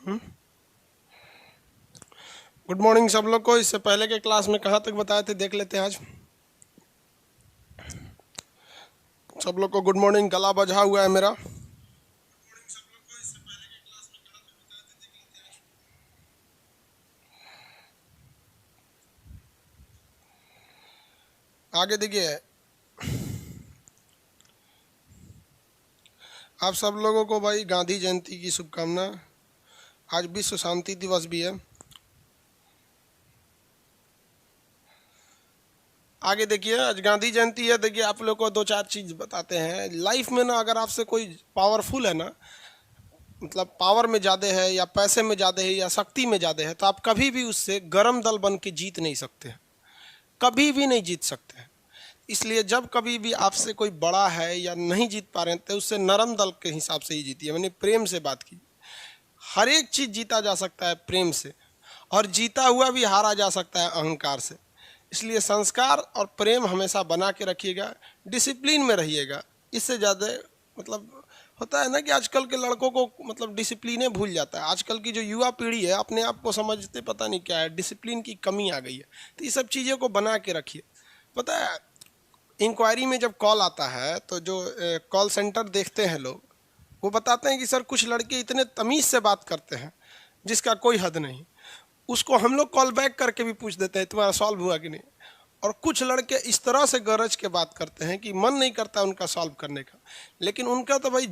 Good morning सब लोग को। इससे पहले के क्लास में कहाँ तक बताए थे देख लेते हैं आज। सब लोग को गुड मॉर्निंग। गला बजा हुआ है मेरा। आगे देखिए, आप सब लोगों को भाई गांधी जयंती की शुभकामना। आज विश्व शांति दिवस भी है। आगे देखिए, आज गांधी जयंती है। देखिए आप लोग को दो चार चीज बताते हैं। लाइफ में ना, अगर आपसे कोई पावरफुल है ना, मतलब पावर में ज़्यादा है या पैसे में ज़्यादा है या शक्ति में ज़्यादा है, तो आप कभी भी उससे गरम दल बन के जीत नहीं सकते, कभी भी नहीं जीत सकते। इसलिए जब कभी भी आपसे कोई बड़ा है या नहीं जीत पा रहे हैं, तो उससे नरम दल के हिसाब से ही जीतिए। मैंने प्रेम से बात की। हर एक चीज़ जीता जा सकता है प्रेम से, और जीता हुआ भी हारा जा सकता है अहंकार से। इसलिए संस्कार और प्रेम हमेशा बना के रखिएगा, डिसिप्लिन में रहिएगा। इससे ज़्यादा मतलब होता है ना कि आजकल के लड़कों को मतलब डिसिप्लिने भूल जाता है। आजकल की जो युवा पीढ़ी है, अपने आप को समझते पता नहीं क्या है, डिसिप्लिन की कमी आ गई है। तो ये सब चीज़ों को बना के रखिए। पता है, इंक्वायरी में जब कॉल आता है तो जो कॉल सेंटर देखते हैं लोग, वो बताते हैं कि सर कुछ लड़के इतने तमीज़ से बात करते हैं जिसका कोई हद नहीं। उसको हम लोग कॉल बैक करके भी पूछ देते हैं तुम्हारा सॉल्व हुआ कि नहीं। और कुछ लड़के इस तरह से गरज के बात करते हैं कि मन नहीं करता उनका सॉल्व करने का। लेकिन उनका तो भाई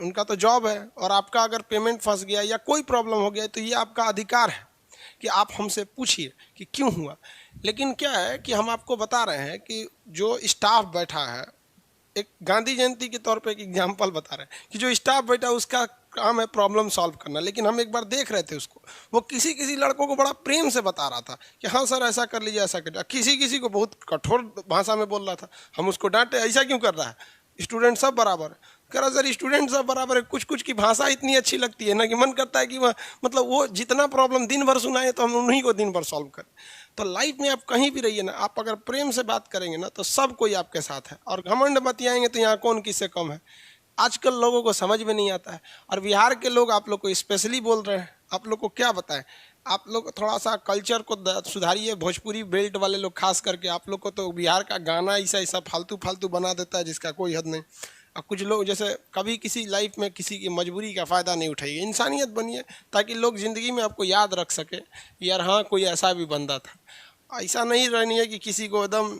उनका तो जॉब है, और आपका अगर पेमेंट फंस गया या कोई प्रॉब्लम हो गया तो ये आपका अधिकार है कि आप हमसे पूछिए कि क्यों हुआ। लेकिन क्या है कि हम आपको बता रहे हैं कि जो स्टाफ बैठा है, एक गांधी जयंती के तौर पे एक एग्जाम्पल बता रहे हैं कि जो स्टाफ बैठा है उसका काम है प्रॉब्लम सॉल्व करना। लेकिन हम एक बार देख रहे थे उसको, वो किसी किसी लड़कों को बड़ा प्रेम से बता रहा था कि हाँ सर ऐसा कर लीजिए, ऐसा कर लीजिए। किसी किसी को बहुत कठोर भाषा में बोल रहा था। हम उसको डांटे, ऐसा क्यों कर रहा है, स्टूडेंट सब बराबर है। कह रहा सर स्टूडेंट सब बराबर है, कुछ कुछ की भाषा इतनी अच्छी लगती है ना कि मन करता है कि वह मतलब वो जितना प्रॉब्लम दिन भर सुनाए तो हम उन्हीं को दिन भर सॉल्व करें। तो लाइफ में आप कहीं भी रहिए ना, आप अगर प्रेम से बात करेंगे ना तो सब कोई आपके साथ है। और घमंड बतियाएंगे तो यहाँ कौन किससे कम है, आजकल लोगों को समझ में नहीं आता है। और बिहार के लोग आप लोग को स्पेशली बोल रहे हैं, आप लोग को क्या बताएं। आप लोग थोड़ा सा कल्चर को सुधारिए। भोजपुरी बेल्ट वाले लोग खास करके, आप लोग को तो बिहार का गाना ऐसा ऐसा फालतू फालतू बना देता है जिसका कोई हद नहीं। और कुछ लोग जैसे कभी किसी लाइफ में किसी की मजबूरी का फ़ायदा नहीं उठाइए। इंसानियत बनिए ताकि लोग ज़िंदगी में आपको याद रख सके यार हाँ कोई ऐसा भी बंदा था। ऐसा नहीं रहनी है कि किसी को एकदम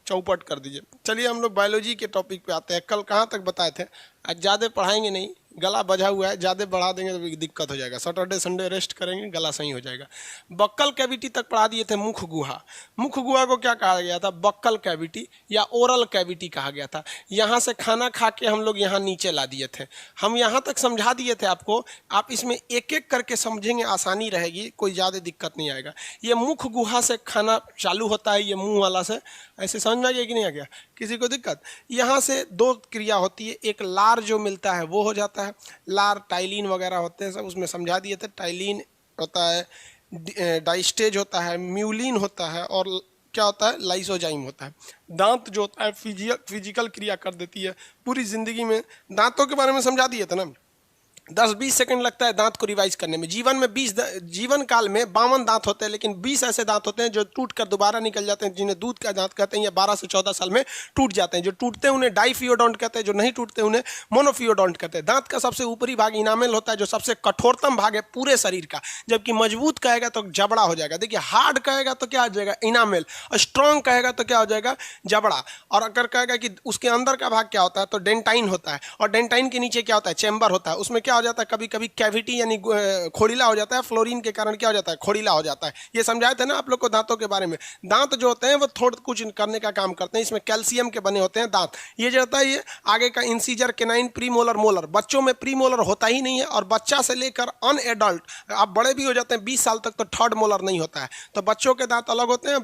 चौपट कर दीजिए। चलिए हम लोग बायोलॉजी के टॉपिक पे आते हैं। कल कहाँ तक बताए थे, आज ज़्यादा पढ़ाएंगे नहीं, गला बजा हुआ है, ज़्यादा बढ़ा देंगे तो दिक्कत हो जाएगा। सैटरडे संडे रेस्ट करेंगे, गला सही हो जाएगा। बक्कल कैविटी तक पढ़ा दिए थे। मुख गुहा, मुख गुहा को क्या कहा गया था, बक्कल कैविटी या ओरल कैविटी कहा गया था। यहाँ से खाना खा के हम लोग यहाँ नीचे ला दिए थे। हम यहाँ तक समझा दिए थे आपको, आप इसमें एक एक करके समझेंगे, आसानी रहेगी, कोई ज़्यादा दिक्कत नहीं आएगा। ये मुख गुहा से खाना चालू होता है, ये मुंह वाला से। ऐसे समझ में आ गया कि नहीं आ गया, किसी को दिक्कत। यहाँ से दो क्रिया होती है, एक लार जो मिलता है वो हो जाता है, लार टाइलिन वगैरह होते हैं सब, उसमें समझा दिए थे। टाइलिन होता है, डाइस्टेज होता है, म्यूलिन होता है, और क्या होता है, लाइसोजाइम होता है। दांत जो होता है फिजिकल क्रिया कर देती है पूरी जिंदगी में। दांतों के बारे में समझा दिए थे ना। 10-20 सेकंड लगता है दांत को रिवाइज करने में। जीवन में 20 जीवन काल में 52 दांत होते हैं, लेकिन 20 ऐसे दांत होते हैं जो टूट कर दोबारा निकल जाते हैं, जिन्हें दूध का दांत कहते हैं, या 12 से 14 साल में टूट जाते हैं। जो टूटते हैं उन्हें डाइफियोडोंट कहते हैं, जो नहीं टूटते उन्हें मोनोफियोडोंट कहते हैं। दांत का सबसे ऊपरी भाग इनामेल होता है, जो सबसे कठोरतम भाग है पूरे शरीर का। जबकि मजबूत कहेगा तो जबड़ा हो जाएगा। देखिए हार्ड कहेगा तो क्या हो जाएगा, इनामेल। और स्ट्रॉन्ग कहेगा तो क्या हो जाएगा, जबड़ा। और अगर कहेगा कि उसके अंदर का भाग क्या होता है, तो डेंटाइन होता है। और डेंटाइन के नीचे क्या होता है, चैम्बर होता है। उसमें क्या हो जाता है, कभी कभी कैविटी यानी खोड़ीला हो जाता है। फ्लोरीन के कारण क्या हो जाता है, खोड़ीला हो जाता है। ये समझाए थे ना आप लोग को दांतों के बारे में। दांत जो होते हैं वो थोड़ा कुछ करने का काम करते हैं। इसमें कैल्शियम के बने होते हैं दांत। ये जो होता है, ये आगे का इंसीजर, केनाइन, प्रीमोलर, मोलर। बच्चों में प्रीमोलर होता ही नहीं है, और बच्चा से लेकर अनएडल्ट आप बड़े भी हो जाते हैं 20 साल तक, तो थर्ड मोलर नहीं होता है। तो बच्चों के दांत अलग होते हैं,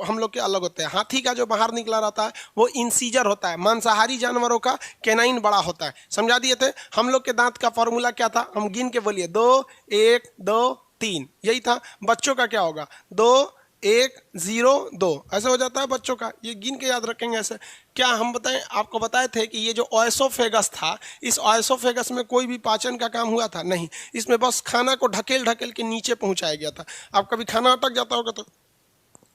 हम लोग के अलग होते हैं। हाथी का जो बाहर निकला रहता है वो इंसीजर होता है। मांसाहारी जानवरों का केनाइन बड़ा होता है। समझा दिए थे। हम लोग के दांत का फॉर्मूला क्या था, हम गिन के बोलिए, 2 1 2 3, यही था। बच्चों का क्या होगा, 2 1 0 2 ऐसे हो जाता है बच्चों का, ये गिन के याद रखेंगे ऐसे। क्या हम बताएं, आपको बताए थे कि ये जो ऑयसोफेगस था, इस ऑयसोफेगस में कोई भी पाचन का काम हुआ था? नहीं, इसमें बस खाना को ढकेल ढकेल के नीचे पहुंचाया गया था। आप कभी खाना अटक जाता होगा तो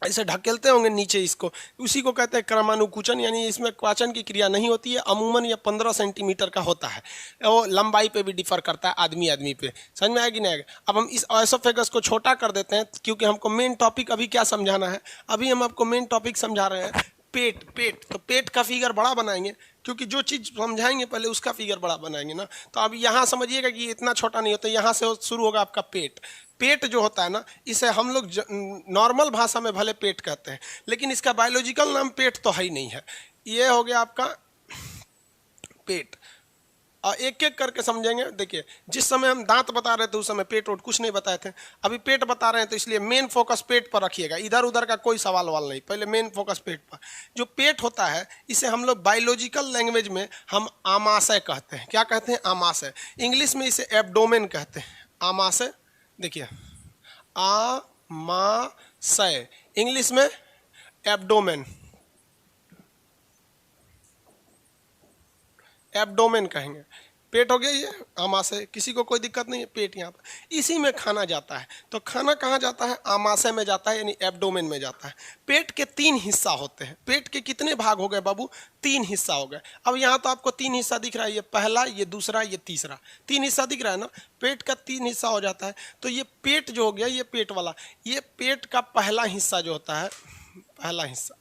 ऐसे ढकेलते होंगे नीचे इसको, उसी को कहते हैं क्रमानुकुचन, यानी इसमें पाचन की क्रिया नहीं होती है। अमूमन ये 15 सेंटीमीटर का होता है, वो लंबाई पे भी डिफर करता है आदमी आदमी पे। समझ में आएगी नहीं आएगा? अब हम इस ऑयसोफेगस को छोटा कर देते हैं, क्योंकि हमको मेन टॉपिक अभी क्या समझाना है। अभी हम आपको मेन टॉपिक समझा रहे हैं पेट। पेट तो पेट का फिगर बड़ा बनाएंगे, क्योंकि जो चीज़ समझाएंगे पहले उसका फिगर बड़ा बनाएंगे ना। तो अब यहाँ समझिएगा कि इतना छोटा नहीं होता, यहाँ से शुरू होगा आपका पेट। पेट जो होता है ना, इसे हम लोग नॉर्मल भाषा में भले पेट कहते हैं, लेकिन इसका बायोलॉजिकल नाम पेट तो है ही नहीं है। ये हो गया आपका पेट। और एक एक करके समझेंगे। देखिए, जिस समय हम दांत बता रहे थे उस समय पेट वोट कुछ नहीं बताए थे, अभी पेट बता रहे हैं, तो इसलिए मेन फोकस पेट पर रखिएगा, इधर उधर का कोई सवाल वाल नहीं, पहले मेन फोकस पेट पर। जो पेट होता है इसे हम लोग बायोलॉजिकल लैंग्वेज में हम आमाशय कहते हैं। क्या कहते हैं? आमाशय। इंग्लिश में इसे एब्डोमेन कहते हैं। आमाशय, देखिए आमाशय, इंग्लिश में एब्डोमेन, एब्डोमेन कहेंगे। पेट हो गया ये आमाशय, किसी को कोई दिक्कत नहीं है, पेट यहाँ पर। इसी में खाना जाता है, तो खाना कहाँ जाता है? आमाशय में जाता है, यानी एब्डोमेन में जाता है। पेट के 3 हिस्सा होते हैं। पेट के कितने भाग हो गए बाबू? 3 हिस्सा हो गए। अब यहाँ तो आपको 3 हिस्सा दिख रहा है, ये पहला, ये दूसरा, ये तीसरा, 3 हिस्सा दिख रहा है ना। पेट का 3 हिस्सा हो जाता है। तो ये पेट जो हो गया, ये पेट वाला, ये पेट का पहला हिस्सा जो होता है, पहला हिस्सा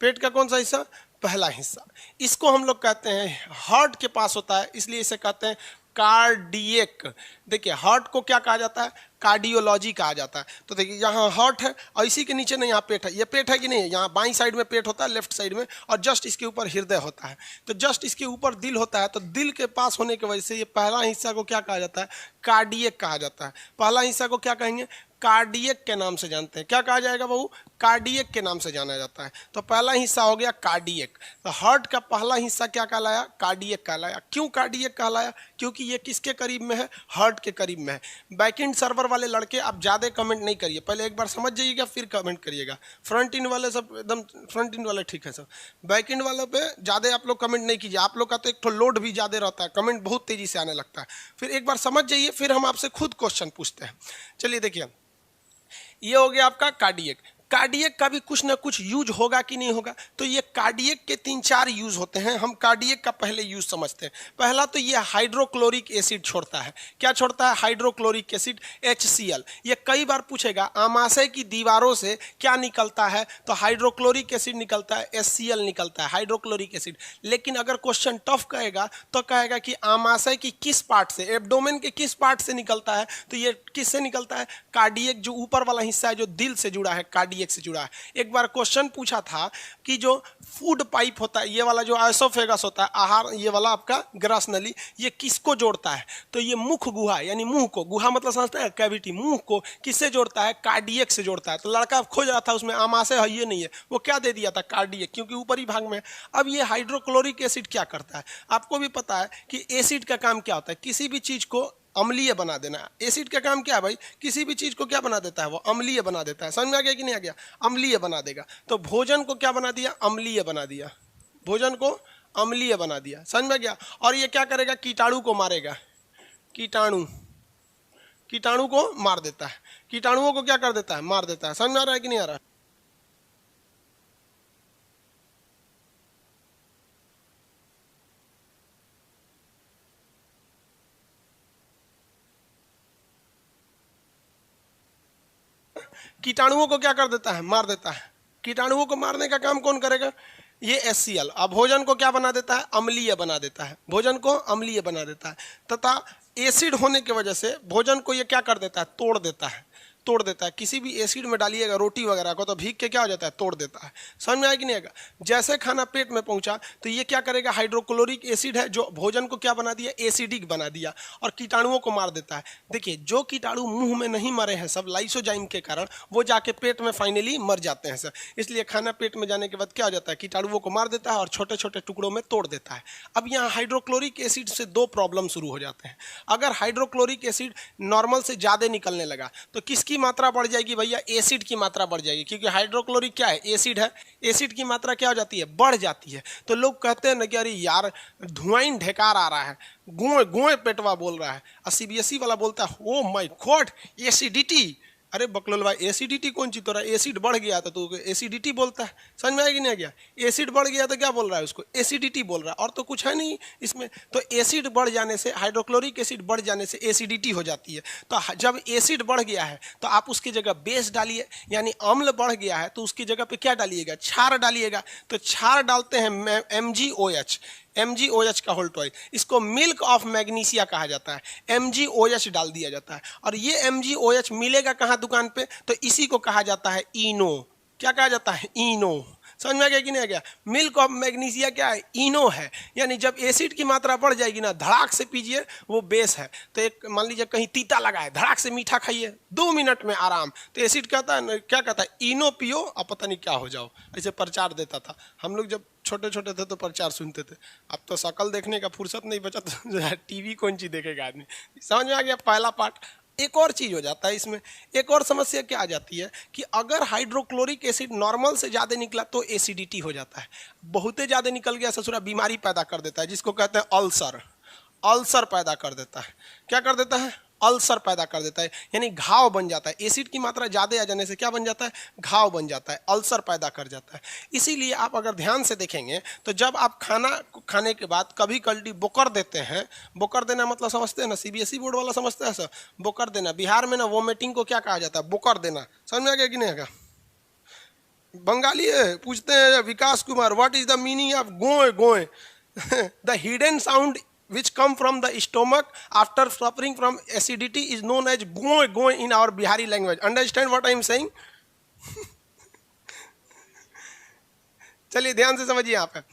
पेट का कौन सा हिस्सा? पहला हिस्सा। इसको हम लोग कहते हैं, हार्ट के पास होता है, इसलिए इसे कहते हैं कार्डियक। देखिए, हार्ट को क्या कहा जाता है? कार्डियोलॉजी कहा जाता है। तो देखिए, यहाँ हार्ट है और इसी के नीचे ना यहाँ पेट है। ये पेट है कि नहीं है? यहाँ बाईं साइड में पेट होता है, लेफ्ट साइड में, और जस्ट इसके ऊपर हृदय होता है। तो जस्ट इसके ऊपर दिल होता है। तो दिल के पास होने की वजह से ये पहला हिस्सा को क्या कहा जाता है? कार्डियक कहा जाता है। पहला हिस्सा को क्या कहेंगे? कार्डियक के नाम से जानते हैं। क्या कहा जाएगा बाबू? कार्डियक के नाम से जाना जाता है। तो पहला हिस्सा हो गया कार्डियक। तो हार्ट का पहला हिस्सा क्या कहलाया? कार्डियक कहलाया। क्यों कार्डियक कहलाया? क्योंकि ये किसके करीब में है? हार्ट के करीब में है। बैकएंड सर्वर वाले लड़के आप ज़्यादा कमेंट नहीं करिए, पहले एक बार समझ जाइएगा फिर कमेंट करिएगा। फ्रंट इन वाले सब एकदम, फ्रंट इन वाले ठीक है सब, बैक एंड वालों पे ज़्यादा आप लोग कमेंट नहीं कीजिए। आप लोग का तो एक तो लोड भी ज़्यादा रहता है, कमेंट बहुत तेज़ी से आने लगता है। फिर एक बार समझ जाइए, फिर हम आपसे खुद क्वेश्चन पूछते हैं। चलिए देखिए, ये हो गया आपका कार्डियक। कार्डियक का भी कुछ ना कुछ यूज होगा कि नहीं होगा? तो ये कार्डियक के 3-4 यूज होते हैं। हम कार्डियक का पहले यूज समझते हैं। पहला तो ये हाइड्रोक्लोरिक एसिड छोड़ता है। क्या छोड़ता है? Hydrochloric acid, HCl। ये कई बार पूछेगा, आमाशय की दीवारों से क्या निकलता है? तो हाइड्रोक्लोरिक एसिड निकलता है, HCl निकलता है, हाइड्रोक्लोरिक एसिड। लेकिन अगर क्वेश्चन टफ कहेगा तो कहेगा कि आमाशय की किस पार्ट से, एब्डोमेन के किस पार्ट से निकलता है? तो ये किससे निकलता है? कार्डियक, जो ऊपर वाला हिस्सा है जो दिल से जुड़ा है, कार्डियक से जुड़ा है। एक बार क्वेश्चन पूछा था कि जो फूड पाइप होता है, ये वाला जो एसोफेगस होता है, आहार, ये वाला आपका ग्रास नली, ये किसको जोड़ता है? तो ये मुख गुहा, यानी मुंह को, गुहा मतलब समझते हैं कैविटी, मुंह को किससे जोड़ता है? कार्डियक से जोड़ता है। तो लड़का खोज रहा था उसमें आमाशय है ये नहीं है, वो क्या दे दिया था? कार्डियक, क्योंकि ऊपरी भाग में। अब ये हाइड्रोक्लोरिक एसिड क्या करता है? आपको भी पता है कि एसिड का काम क्या होता है? किसी भी चीज को अम्लीय बना देना। एसिड का काम क्या है भाई? किसी भी चीज को क्या बना देता है? वो अम्लीय बना देता है। समझ में आ गया कि नहीं आ गया? अम्लीय बना देगा। तो भोजन को क्या बना दिया? अम्लीय बना दिया। भोजन को अम्लीय बना दिया। समझ में आ गया? और ये क्या करेगा? कीटाणु को मारेगा। कीटाणु, कीटाणु को मार देता है। कीटाणुओं को क्या कर देता है? मार देता है। समझ में आ रहा है कि नहीं आ रहा? कीटाणुओं को क्या कर देता है? मार देता है। कीटाणुओं को मारने का काम कौन करेगा? ये HCl। अब भोजन को क्या बना देता है? अम्लीय बना देता है। भोजन को अम्लीय बना देता है, तथा एसिड होने की वजह से भोजन को ये क्या कर देता है? तोड़ देता है। तोड़ देता है। किसी भी एसिड में डालिएगा रोटी वगैरह को, तो भीग के क्या हो जाता है? तोड़ देता है। समझ में आया कि नहीं आएगा? जैसे खाना पेट में पहुंचा तो ये क्या करेगा? हाइड्रोक्लोरिक एसिड है जो भोजन को क्या बना दिया? एसिडिक बना दिया, और कीटाणुओं को मार देता है। देखिए, जो कीटाणु मुंह में नहीं मरे हैं सब लाइसोजाइम के कारण, वो जाके पेट में फाइनली मर जाते हैं सर। इसलिए खाना पेट में जाने के बाद क्या हो जाता है? कीटाणुओं को मार देता है और छोटे छोटे टुकड़ों में तोड़ देता है। अब यहाँ हाइड्रोक्लोरिक एसिड से 2 प्रॉब्लम शुरू हो जाते हैं। अगर हाइड्रोक्लोरिक एसिड नॉर्मल से ज़्यादा निकलने लगा तो किसकी किसकी मात्रा बढ़ जाएगी भैया? एसिड की मात्रा बढ़ जाएगी, क्योंकि हाइड्रोक्लोरिक क्या है? एसिड है। एसिड की मात्रा क्या हो जाती है? बढ़ जाती है। तो लोग कहते हैं ना कि अरे यार धुआं ही ढेकार आ रहा है, गुए गुए पेटवा बोल रहा है, और सीबीएसई वाला बोलता है ओ माय गॉड एसिडिटी। अरे बकलोल भाई, एसिडिटी कौन चीज? तो रहा एसिड बढ़ गया था तो एसिडिटी बोलता है। समझ में आया कि नहीं आ गया? एसिड बढ़ गया तो क्या बोल रहा है? उसको एसिडिटी बोल रहा है, और तो कुछ है नहीं इसमें। तो एसिड बढ़ जाने से, हाइड्रोक्लोरिक एसिड बढ़ जाने से एसिडिटी हो जाती है। तो जब एसिड बढ़ गया है तो आप उसकी जगह बेस डालिए, यानी अम्ल बढ़ गया है तो उसकी जगह पे क्या डालिएगा? क्षार डालिएगा। तो क्षार डालते हैं MgOH, MgOH का होल्ट ऑयल, इसको मिल्क ऑफ मैग्नीशिया कहा जाता है। MgOH डाल दिया जाता है, और ये MgOH मिलेगा कहाँ दुकान पे? तो इसी को कहा जाता है इनो। क्या कहा जाता है? इनो। समझ में आ गया कि नहीं आ गया? मिल्क ऑफ मैग्नीशिया क्या है? इनो है। यानी जब एसिड की मात्रा बढ़ जाएगी ना, धड़ाक से पीजिए, वो बेस है। तो एक मान लीजिए कहीं तीता लगा है, धड़ाक से मीठा खाइए, 2 मिनट में आराम। तो एसिड कहता है क्या कहता है? इनो पियो और पता नहीं क्या हो जाओ। ऐसे प्रचार देता था हम लोग जब छोटे छोटे थे तो प्रचार सुनते थे। अब तो शकल देखने का फुर्सत नहीं बचा, तो टीवी कौन चीज देखेगा आदमी। समझ में आ गया पहला पार्ट। एक और चीज हो जाता है इसमें, एक और समस्या क्या आ जाती है कि अगर हाइड्रोक्लोरिक एसिड नॉर्मल से ज़्यादा निकला तो एसिडिटी हो जाता है। बहुते ज़्यादा निकल गया ससुरा बीमारी पैदा कर देता है, जिसको कहते हैं अल्सर। अल्सर पैदा कर देता है। क्या कर देता है? अल्सर पैदा कर देता है, यानी घाव बन जाता है। एसिड की मात्रा ज़्यादा आ जाने से क्या बन जाता है? घाव बन जाता है, अल्सर पैदा कर जाता है। इसीलिए आप अगर ध्यान से देखेंगे तो जब आप खाना खाने के बाद कभी कल्टी बोकर देते हैं, बोकर देना मतलब समझते हैं ना, सीबीएसई बोर्ड वाला समझते हैं सर, बोकर देना। बिहार में ना वोमिटिंग को क्या कहा जाता है? बोकर देना। समझ में आ गया कि नहीं आएगा? बंगाली है, पूछते हैं Vikas Kumar, what is the meaning of गोए गोए? The hidden sound which come from the stomach after suffering from acidity is known as goe goe in our Bihari language. Understand what I am saying? चलिए ध्यान से समझिए। यहाँ पे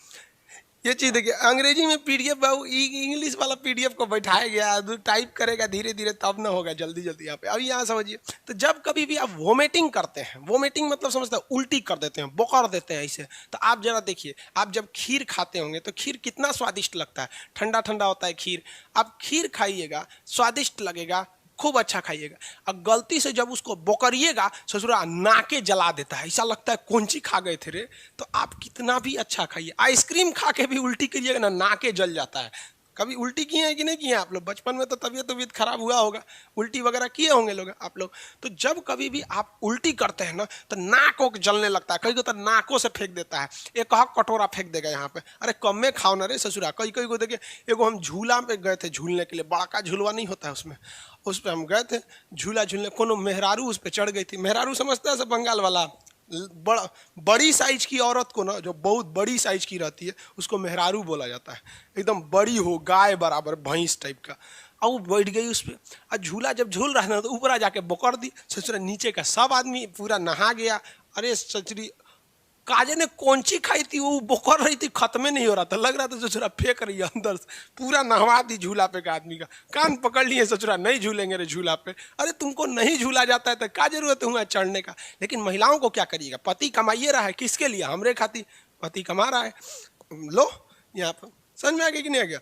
ये चीज देखिए, अंग्रेजी में पीडीएफ, इंग्लिश वाला पीडीएफ को बैठाया गया, टाइप करेगा धीरे धीरे तब ना होगा जल्दी जल्दी। यहाँ पे अभी यहाँ समझिए। तो जब कभी भी आप वोमिटिंग करते हैं, वोमिटिंग मतलब समझते हैं उल्टी कर देते हैं, बोकर देते हैं ऐसे, तो आप जरा देखिए, आप जब खीर खाते होंगे तो खीर कितना स्वादिष्ट लगता है, ठंडा ठंडा होता है खीर। आप खीर खाइएगा, स्वादिष्ट लगेगा, खूब अच्छा खाइएगा। और गलती से जब उसको बोकरिएगा, ससुरा नाके जला देता है, ऐसा लगता है कौन सी खा गए थे रे। तो आप कितना भी अच्छा खाइए, आइसक्रीम खा के भी उल्टी करिएगा ना, नाके जल जाता है। कभी उल्टी किए हैं कि नहीं किए हैं आप लोग? बचपन में तो तबीयत खराब हुआ होगा, उल्टी वगैरह किए होंगे लोग आप लोग। तो जब कभी भी आप उल्टी करते हैं ना तो नाक को जलने लगता है, कई को तो नाकों से फेंक देता है, एक कटोरा फेंक देगा यहाँ पे। अरे कम में खाओ ना रे ससुरा। कई कई को देखिए, एगो हम झूला पे गए थे झूलने के लिए, बड़ा का झूलवा नहीं होता है उसमें, उस पर हम गए थे झूला झूलने। कोनो मेहरारू उस पर चढ़ गई थी। मेहरारू समझते हैं सब बंगाल वाला, बड़ी साइज की औरत को ना, जो बहुत बड़ी साइज की रहती है उसको मेहरारू बोला जाता है। एकदम बड़ी हो, गाय बराबर, भैंस टाइप का। अब वो बैठ गई उस पर, और झूला जब झूल रहा था तो ऊपर आ जाके बोकर दी। ससुरा नीचे का सब आदमी पूरा नहा गया। अरे सचरी काजे ने कौन सी खाई थी, वो बोकर रही थी, खत्म नहीं हो रहा था, लग रहा था ससुरा फेंक रही है अंदर से। पूरा नहवा दी झूला पे का आदमी का, कान पकड़ लिए ससुरा, नहीं झूलेंगे रे झूला पे। अरे तुमको नहीं झूला जाता है तो क्या जरूरत हुआ चढ़ने का। लेकिन महिलाओं को क्या करिएगा, पति कमाइए रहा है, किसके लिए? हमरे खातिर पति कमा रहा है। लो यहाँ पर समझ में आ गया कि नहीं आ गया?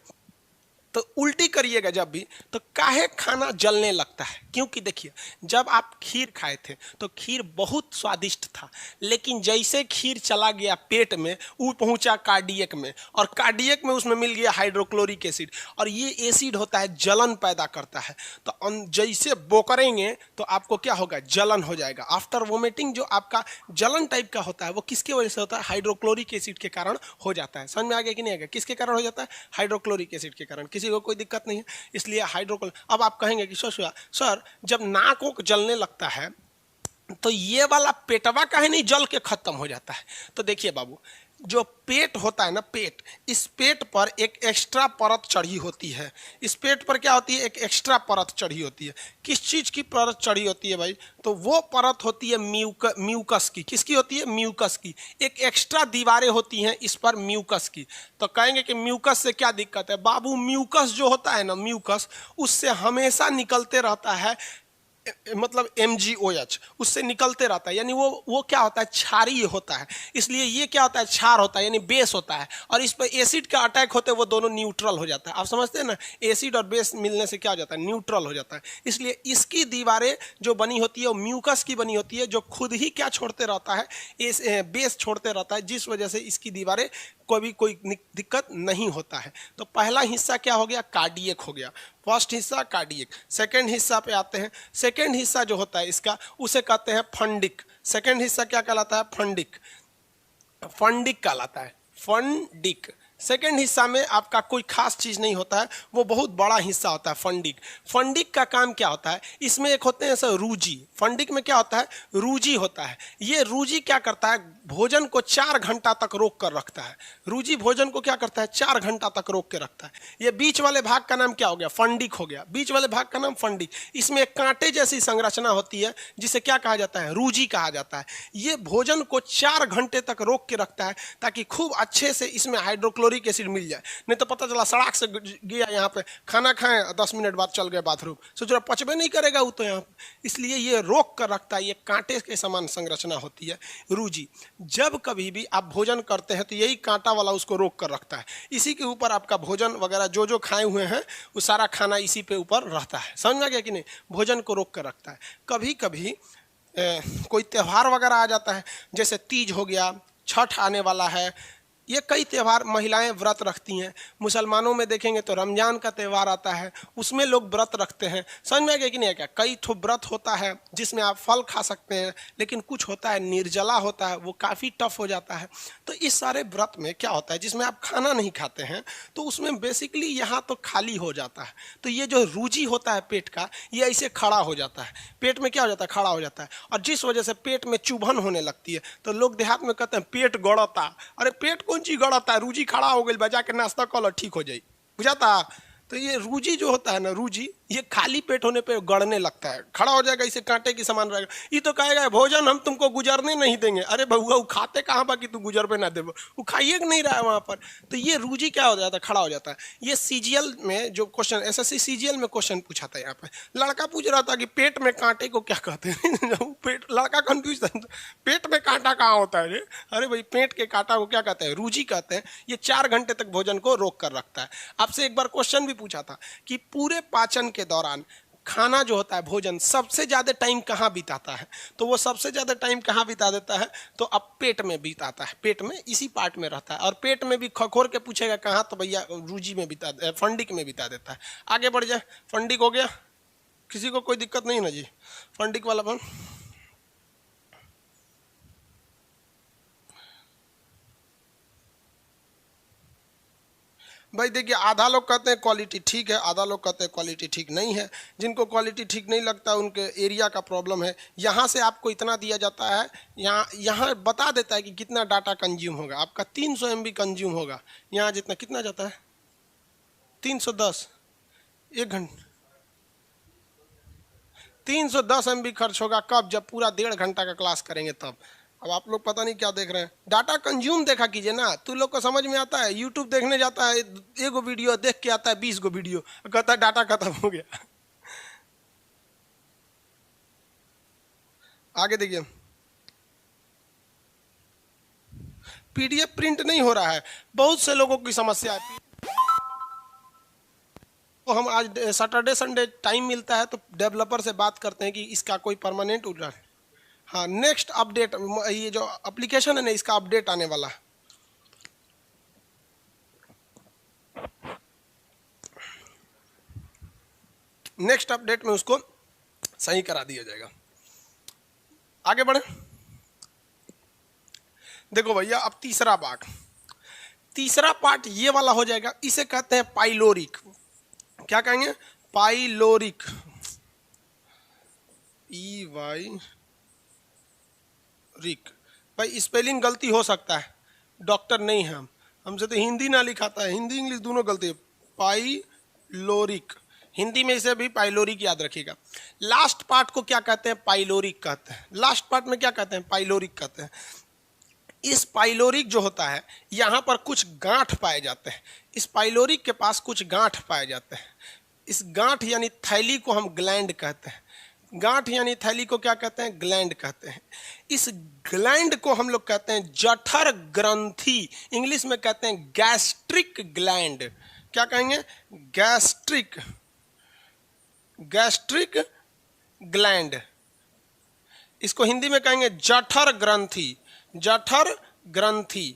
तो उल्टी करिएगा जब भी तो काहे खाना जलने लगता है? क्योंकि देखिए, जब आप खीर खाए थे तो खीर बहुत स्वादिष्ट था, लेकिन जैसे खीर चला गया पेट में, वो पहुंचा कार्डियक में, और कार्डियक में उसमें मिल गया हाइड्रोक्लोरिक एसिड, और ये एसिड होता है जलन पैदा करता है। तो जैसे बोकरेंगे तो आपको क्या होगा? जलन हो जाएगा। आफ्टर वोमिटिंग जो आपका जलन टाइप का होता है वो किसकी वजह से होता है? हाइड्रोक्लोरिक एसिड के कारण हो जाता है। समझ में आ गया कि नहीं आ गया? किसके कारण हो जाता है? हाइड्रोक्लोरिक एसिड के कारण। किसी को कोई दिक्कत नहीं है, इसलिए हाइड्रोक्लोर। अब आप कहेंगे कि सर जब नाकों को जलने लगता है तो ये वाला पेटवा काहे नहीं जल के खत्म हो जाता है? तो देखिए बाबू, जो पेट होता है ना, पेट, इस पेट पर एक एक्स्ट्रा परत चढ़ी होती है। इस पेट पर क्या होती है? एक एक्स्ट्रा परत चढ़ी होती है। किस चीज की परत चढ़ी होती है भाई? तो वो परत होती है म्यूकस की। किसकी होती है? म्यूकस की। एक एक्स्ट्रा दीवारें होती हैं इस पर म्यूकस की। तो कहेंगे कि म्यूकस से क्या दिक्कत है? बाबू म्यूकस जो होता है ना, म्यूकस, उससे हमेशा निकलते रहता है मतलब MgOH उससे निकलते रहता है, यानी वो क्या होता है, क्षारीय होता है, इसलिए ये क्या होता है, क्षार होता है यानी बेस होता है, और इस पर एसिड का अटैक होते वो दोनों न्यूट्रल हो जाता है। आप समझते हैं ना, एसिड और बेस मिलने से क्या हो जाता है, न्यूट्रल हो जाता है। इसलिए इसकी दीवारें जो बनी होती है वो म्यूकस की बनी होती है, जो खुद ही क्या छोड़ते रहता है, बेस छोड़ते रहता है, जिस वजह से इसकी दीवारें कोई दिक्कत नहीं होता है। तो पहला हिस्सा क्या हो गया, कार्डियक हो गया, फर्स्ट हिस्सा कार्डियक। सेकंड हिस्सा पे आते हैं, सेकंड हिस्सा जो होता है इसका उसे कहते हैं फंडिक। सेकंड हिस्सा क्या कहलाता है, फंडिक, फंडिक कहलाता है, फंडिक। सेकेंड हिस्सा में आपका कोई खास चीज नहीं होता है, वो बहुत बड़ा हिस्सा होता है फंडिक। फंडिक का काम क्या होता है, इसमें एक होते हैं सर रूजी। फंडिक में क्या होता है, रूजी होता है। ये रूजी क्या करता है, भोजन को 4 घंटा तक रोक कर रखता है। रूजी भोजन को क्या करता है, 4 घंटा तक रोक के रखता है। ये बीच वाले भाग का नाम क्या हो गया, फंडिक हो गया, बीच वाले भाग का नाम फंडिक। इसमें एक कांटे जैसी संरचना होती है जिसे क्या कहा जाता है, रूजी कहा जाता है। ये भोजन को 4 घंटे तक रोक के रखता है ताकि खूब अच्छे से इसमें हाइड्रोक्लोरिक एसिड मिल जाए। नहीं तो पता चला सड़क से गया यहाँ पे, खाना खाएं 10 मिनट बाद चल गए बाथरूम, सोच रहा पचबे नहीं करेगा वो तो यहाँ। इसलिए ये रोक कर रखता है, ये कांटे के समान संरचना होती है रूजी। जब कभी भी आप भोजन करते हैं तो यही कांटा वाला उसको रोक कर रखता है। इसी के ऊपर आपका भोजन वगैरह जो जो खाए हुए हैं वो सारा खाना इसी पे ऊपर रहता है। समझ में गया कि नहीं, भोजन को रोक कर रखता है। कभी कभी कोई त्यौहार वगैरह आ जाता है, जैसे तीज हो गया, छठ आने वाला है, ये कई त्यौहार महिलाएं व्रत रखती हैं। मुसलमानों में देखेंगे तो रमजान का त्यौहार आता है, उसमें लोग व्रत रखते हैं। समझ में आ गया कि नहीं, क्या कई ठो व्रत होता है जिसमें आप फल खा सकते हैं, लेकिन कुछ होता है निर्जला होता है, वो काफ़ी टफ हो जाता है। तो इस सारे व्रत में क्या होता है, जिसमें आप खाना नहीं खाते हैं, तो उसमें बेसिकली यहाँ तो खाली हो जाता है। तो ये जो रूजी होता है पेट का, ये ऐसे खड़ा हो जाता है, पेट में क्या हो जाता है, खड़ा हो जाता है, और जिस वजह से पेट में चुभन होने लगती है। तो लोग देहात में कहते हैं पेट गड़ता। अरे पेट कौन चीज गड़ता है, रूजी खड़ा हो गई, बजा के नाश्ता करो ठीक हो जाए, बुझाता। तो ये रूजी जो होता है ना, रूजी ये खाली पेट होने पे गड़ने लगता है, खड़ा हो जाएगा, इसे कांटे की समान रहेगा। ये तो कहेगा भोजन हम तुमको गुजरने नहीं देंगे। अरे बहुआ वो खाते कहाँ बाकी तू गुजर पे ना दे, वो खाइए नहीं रहा है वहाँ पर। तो ये रूजी क्या हो जाता है, खड़ा हो जाता है। ये सीजीएल में जो क्वेश्चन, एसएससी सीजीएल में क्वेश्चन पूछा था, यहाँ पे लड़का पूछ रहा था कि पेट में कांटे को क्या कहते हैं पेट, लड़का कंफ्यूज था, पेट में कांटा कहाँ होता है। अरे भाई पेट के कांटा को क्या कहते हैं, रूजी कहते हैं। ये 4 घंटे तक भोजन को रोक कर रखता है। आपसे एक बार क्वेश्चन भी पूछा था कि पूरे पाचन के दौरान खाना जो होता है, भोजन सबसे ज्यादा टाइम कहाँ बिताता है, तो वो सबसे ज्यादा टाइम कहाँ बिता देता है, तो अब पेट में बिताता है, पेट में इसी पार्ट में रहता है। और पेट में भी खखोर के पूछेगा कहाँ, तो भैया रूजी में बिता, फंडिक में बिता देता है। आगे बढ़ जाए, फंडिक हो गया, किसी को कोई दिक्कत नहीं ना जी, फंडिक वाला बन। भाई देखिए, आधा लोग कहते हैं क्वालिटी ठीक है, आधा लोग कहते हैं क्वालिटी ठीक नहीं है। जिनको क्वालिटी ठीक नहीं लगता उनके एरिया का प्रॉब्लम है। यहाँ से आपको इतना दिया जाता है, यहाँ बता देता है कि कितना डाटा कंज्यूम होगा। आपका 300 MB कंज्यूम होगा, यहाँ जितना कितना जाता है 310, 1 घंटे 310 MB खर्च होगा। कब, जब पूरा 1.5 घंटा का क्लास करेंगे तब। अब आप लोग पता नहीं क्या देख रहे हैं, डाटा कंज्यूम देखा कीजिए ना। तू लोग को समझ में आता है, यूट्यूब देखने जाता है, 1 वीडियो देख के आता है 20 गो वीडियो, कहता है डाटा खत्म हो गया। आगे देखिए, पीडीएफ प्रिंट नहीं हो रहा है, बहुत से लोगों की समस्या है। तो हम आज सैटरडे संडे टाइम मिलता है तो डेवलपर से बात करते हैं कि इसका कोई परमानेंट उड़ा। हाँ, नेक्स्ट अपडेट, ये जो एप्लीकेशन है ना, इसका अपडेट आने वाला है। नेक्स्ट अपडेट में उसको सही करा दिया जाएगा। आगे बढ़े, देखो भैया, अब तीसरा पार्ट ये वाला हो जाएगा। इसे कहते हैं पाइलोरिक। क्या कहेंगे, पाइलोरिक, EY रिक। भाई स्पेलिंग गलती हो सकता है, डॉक्टर नहीं है हमसे तो हिंदी ना लिखाता है, हिंदी इंग्लिश दोनों गलती है। पाइलोरिक, हिंदी में इसे भी पाइलोरिक याद रखिएगा। लास्ट पार्ट को क्या कहते हैं, पाइलोरिक कहते हैं। लास्ट पार्ट में क्या कहते हैं, पाइलोरिक कहते हैं। इस पाइलोरिक जो होता है, यहाँ पर कुछ गांठ पाए जाते हैं। इस पाइलोरिक के पास कुछ गांठ पाए जाते हैं। इस गांठ यानी थैली को हम ग्लैंड कहते हैं। गांठ यानी थैली को क्या कहते हैं? ग्लैंड कहते हैं। इस ग्लैंड को हम लोग कहते हैं जठर ग्रंथि, इंग्लिश में कहते हैं गैस्ट्रिक ग्लैंड। क्या कहेंगे? Gastric, gastric gland. इसको हिंदी में कहेंगे जठर ग्रंथि, जठर ग्रंथि।